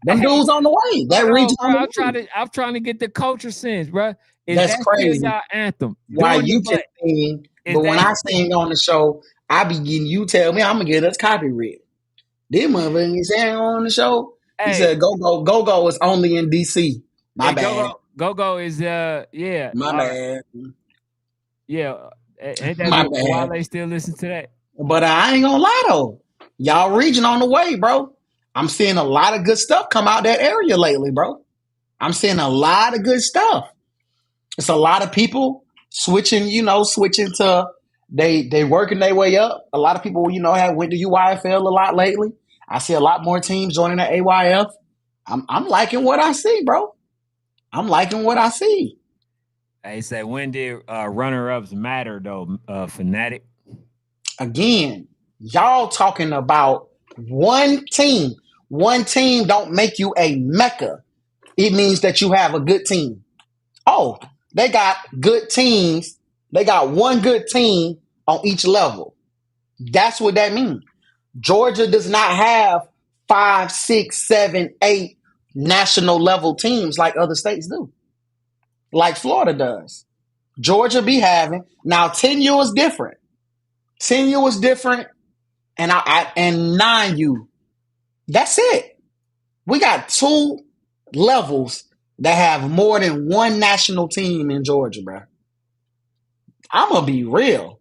Them dudes on the way. That region on the way. I'm trying to get the culture sense, bro. That's crazy. Still y'all anthem? Why you can sing, but when I sing on the show, I be getting you tell me I'm gonna get us copyright. This motherfucker saying on the show. He said go is only in DC. My bad. Go is yeah. My bad. Yeah. Ain't that why they still listen to that? But I ain't gonna lie though. Y'all region on the way, bro. I'm seeing a lot of good stuff come out that area lately, bro. I'm seeing a lot of good stuff. It's a lot of people switching to they working their way up. A lot of people, have went to UYFL a lot lately. I see a lot more teams joining the AYF. I'm liking what I see, bro. I'm liking what I see. Hey, say when did runner-ups matter though, Fanatic? Again, y'all talking about one team. One team don't make you a mecca. It means that you have a good team. Oh, they got good teams. They got one good team on each level. That's what that means. Georgia does not have 5, 6, 7, 8 national level teams like other states do. Like Florida does. Georgia be having. Now 10U is different. 10U is different. And 9U. That's it. We got 2 levels that have more than one national team in Georgia, bro. I'm going to be real.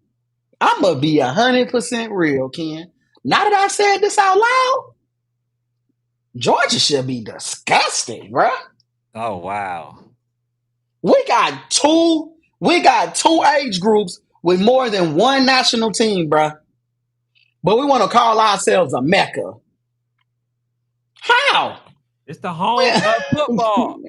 I'm going to be 100% real, Ken. Now that I said this out loud, Georgia should be disgusting, bro. Oh, wow. We got two age groups with more than one national team, bro. But we want to call ourselves a mecca. How? It's the home of football.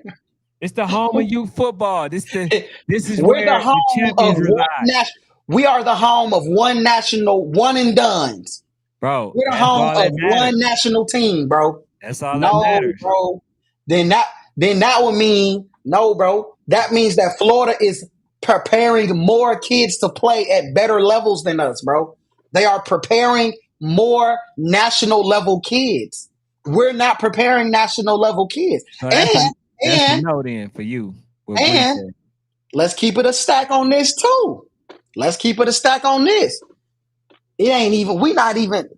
It's the home of youth football. This is where the champions reside. We are the home of one national, one and dones. Bro, we're the home of one national team, bro. That's all that matters. Bro. Then that would mean, no, bro. That means that Florida is preparing more kids to play at better levels than us, bro. They are preparing more national level kids. We're not preparing national level kids. So that's a no then for you. And let's keep it a stack on this too. Let's keep it a stack on this. It ain't even,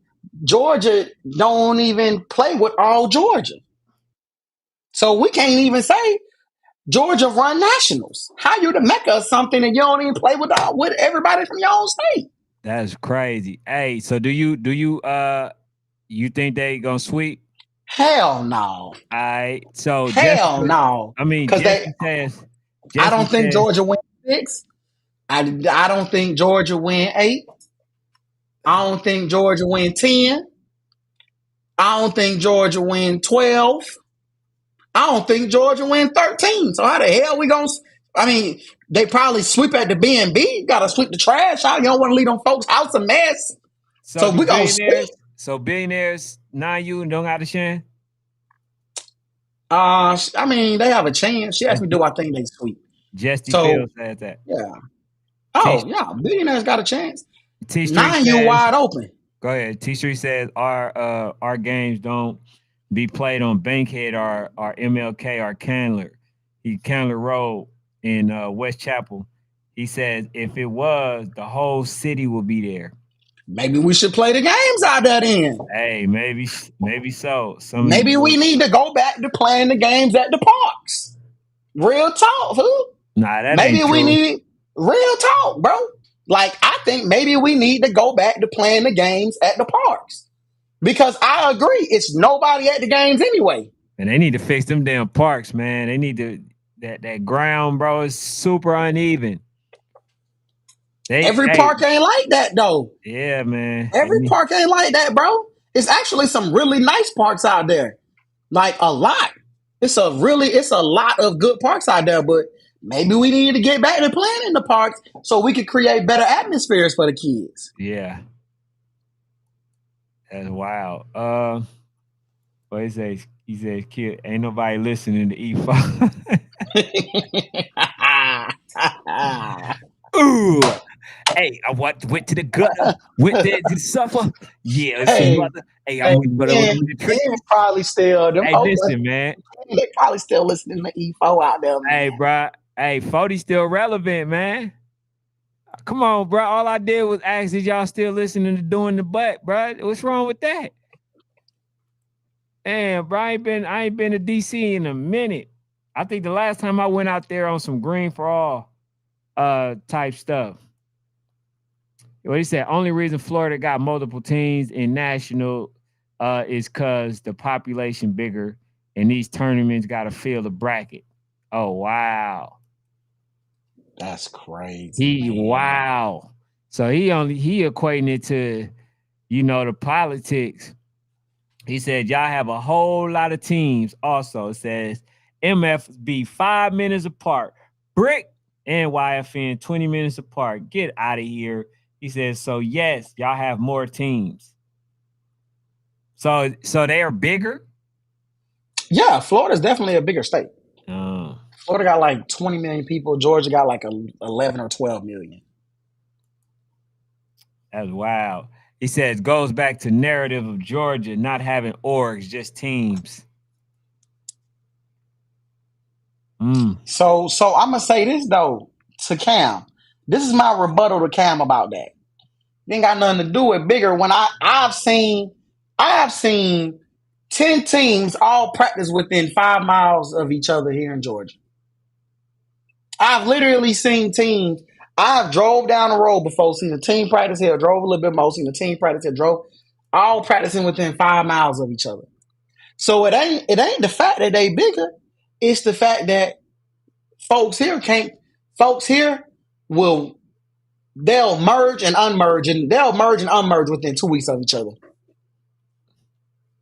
Georgia don't even play with all Georgia. So we can't even say Georgia run nationals. How you the mecca of something and you don't even play with everybody from your own state? That's crazy. Hey, so do you think they gonna sweep? Hell no. So hell no. I mean, because I don't think Georgia win 6. I don't think Georgia win 8. I don't think Georgia win 10. I don't think Georgia win 12. I don't think Georgia win 13. So how the hell we gonna? I mean, they probably sweep at the B&B. Got to sweep the trash out. You don't want to leave them folks' house a mess. So we gonna sweep. So billionaires, 9U don't got a chance. I mean, they have a chance. She asked me, do I think they sweep? Justy Fields said that. Yeah. Oh, yeah. Billionaires got a chance. 9U wide open. Go ahead. T-Street says our games don't be played on Bankhead or MLK or Candler Road in West Chapel. He says if it was, the whole city will be there. Maybe we should play the games out there then. Hey, maybe so. Maybe we need to go back to playing the games at the parks. Real talk, who? Nah, that maybe ain't we true. need real talk, bro. Like, I think maybe we need to go back to playing the games at the parks. Because I agree, it's nobody at the games anyway. And they need to fix them damn parks, man. They need to that ground, bro, is super uneven. Every park ain't like that though. Yeah, man. Every park ain't like that, bro. It's actually some really nice parks out there. Like a lot. It's a lot of good parks out there, but maybe we need to get back to playing in the parks so we can create better atmospheres for the kids. Yeah. That's wild. What he says? He says, "Kid, ain't nobody listening to E5." Ooh, hey, I went to the gutter, went there to suffer. Yeah, Hey, mother. Hey, I went the kids probably still. Hey, listen, man. They probably still listening to E4 out there, man. Hey, bro. Hey, 40 still relevant, man. Come on, bro. All I did was ask, is y'all still listening to Doing the Butt, bro? What's wrong with that? Damn, bro, I ain't been to DC in a minute. I think the last time I went out there on some Green for All type stuff. What he said, only reason Florida got multiple teams in national is because the population bigger and these tournaments got to fill the bracket. Oh, wow. That's crazy. Wow. So he equating it to, the politics. He said, y'all have a whole lot of teams. Also, it says MFB 5 minutes apart. Brick and YFN 20 minutes apart. Get out of here. He says, so yes, y'all have more teams. So they are bigger? Yeah, Florida's definitely a bigger state. Florida got like 20 million people. Georgia got like 11 or 12 million. That's wild. He says, goes back to narrative of Georgia not having orgs, just teams. So I'm going to say this, though, to Cam. This is my rebuttal to Cam about that. It ain't got nothing to do with bigger. When I've seen 10 teams all practice within 5 miles of each other here in Georgia. I've literally seen teams. I've drove down the road before, seen a team practice here, drove a little bit more, seen a team practice here, drove, all practicing within 5 miles of each other. So it ain't the fact that they bigger. It's the fact that folks here they'll merge and unmerge within 2 weeks of each other.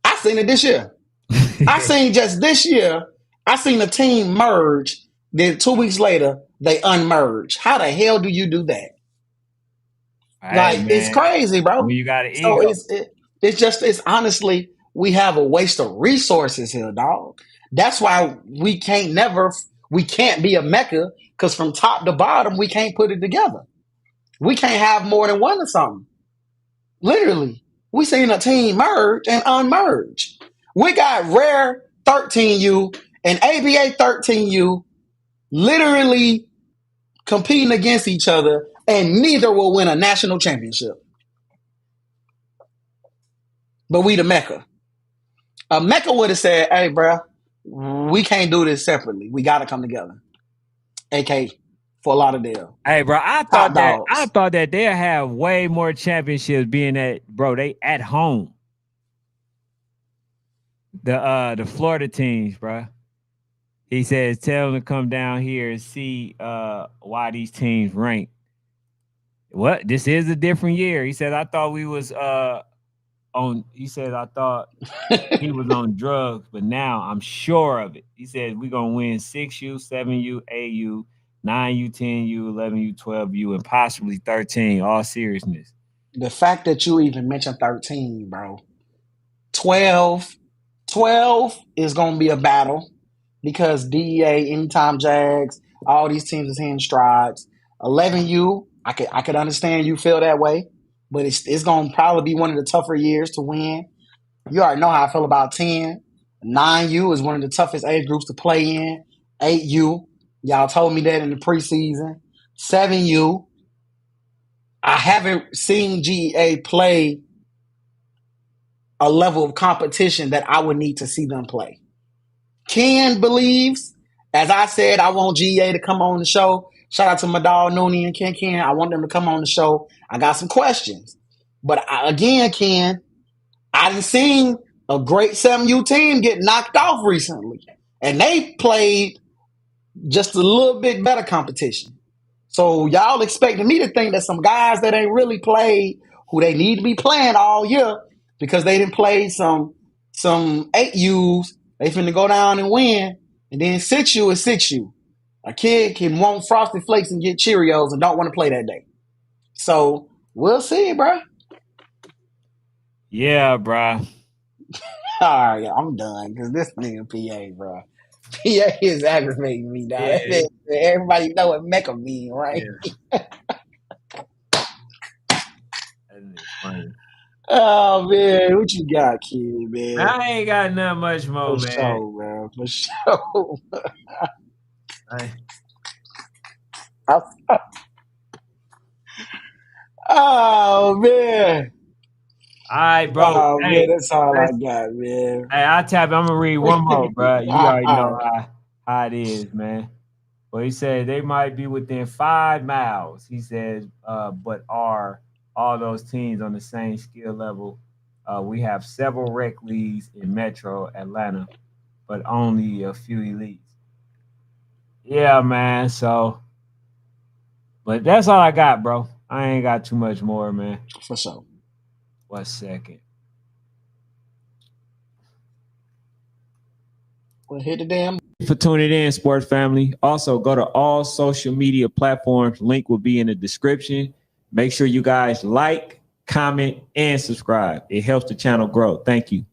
I seen it this year. I seen just this year, I seen a team merge, then 2 weeks later, they unmerge. How the hell do you do that? Hey, it's crazy, bro. When you got an ego. So it's honestly, we have a waste of resources here, dog. That's why we can't be a mecca, because from top to bottom, we can't put it together. We can't have more than one or something. Literally. We seen a team merge and unmerge. We got rare 13U and ABA 13U literally competing against each other, and neither will win a national championship. But we the Mecca. A Mecca would have said, hey, bro, we can't do this separately. We got to come together. AK for a lot of deal. Hey, bro, I thought that they'll have way more championships being that, bro, they at home. The Florida teams, bro. He says, tell them to come down here and see why these teams rank. What? This is a different year. He said, I thought we was I thought he was on drugs, but now I'm sure of it. He said, we're going to win 6U, 7U, 8U, 9U, 10U, 11U, 12U, and possibly 13, all seriousness. The fact that you even mentioned 13, bro. 12 is going to be a battle because DEA, Anytime Jags, all these teams is hitting strides. 11U, I could understand you feel that way, but it's going to probably be one of the tougher years to win. You already know how I feel about 10. 9U is one of the toughest age groups to play in. 8U, y'all told me that in the preseason. 7U, I haven't seen GEA play a level of competition that I would need to see them play. Ken believes, as I said, I want GEA to come on the show. Shout out to my dog Noonie and Ken. I want them to come on the show. I got some questions. But again, Ken, I done seen a great 7U team get knocked off recently. And they played just a little bit better competition. So y'all expecting me to think that some guys that ain't really played, who they need to be playing all year because they didn't play some 8Us, they finna go down and win. And then 6U is 6U. A kid can want Frosted Flakes and get Cheerios and don't want to play that day. So we'll see, bro. Yeah, bro. All right, I'm done because this nigga PA, bro. PA is aggravating me, dog. Yeah. Everybody know what Mecca mean, right? Yeah. That is funny. Oh man, what you got, kid, man? I ain't got nothing much more, For man. sure, man. For sure. I- Oh man. All right, bro. Oh Hey, man, that's all I let's- got, man. hey, I'll tap. I'm gonna read one more, bro. You already know All right. how it is, man. Well, he said they might be within 5 miles. He says, but are all those teams on the same skill level? We have several rec leagues in Metro Atlanta, but only a few elites. Yeah, man. So, but that's all I got, bro. I ain't got too much more, man. For sure. 1 second. Well, hit the damn. For tuning in, sports family. Also, go to all social media platforms. Link will be in the description. Make sure you guys like, comment, and subscribe. It helps the channel grow. Thank you.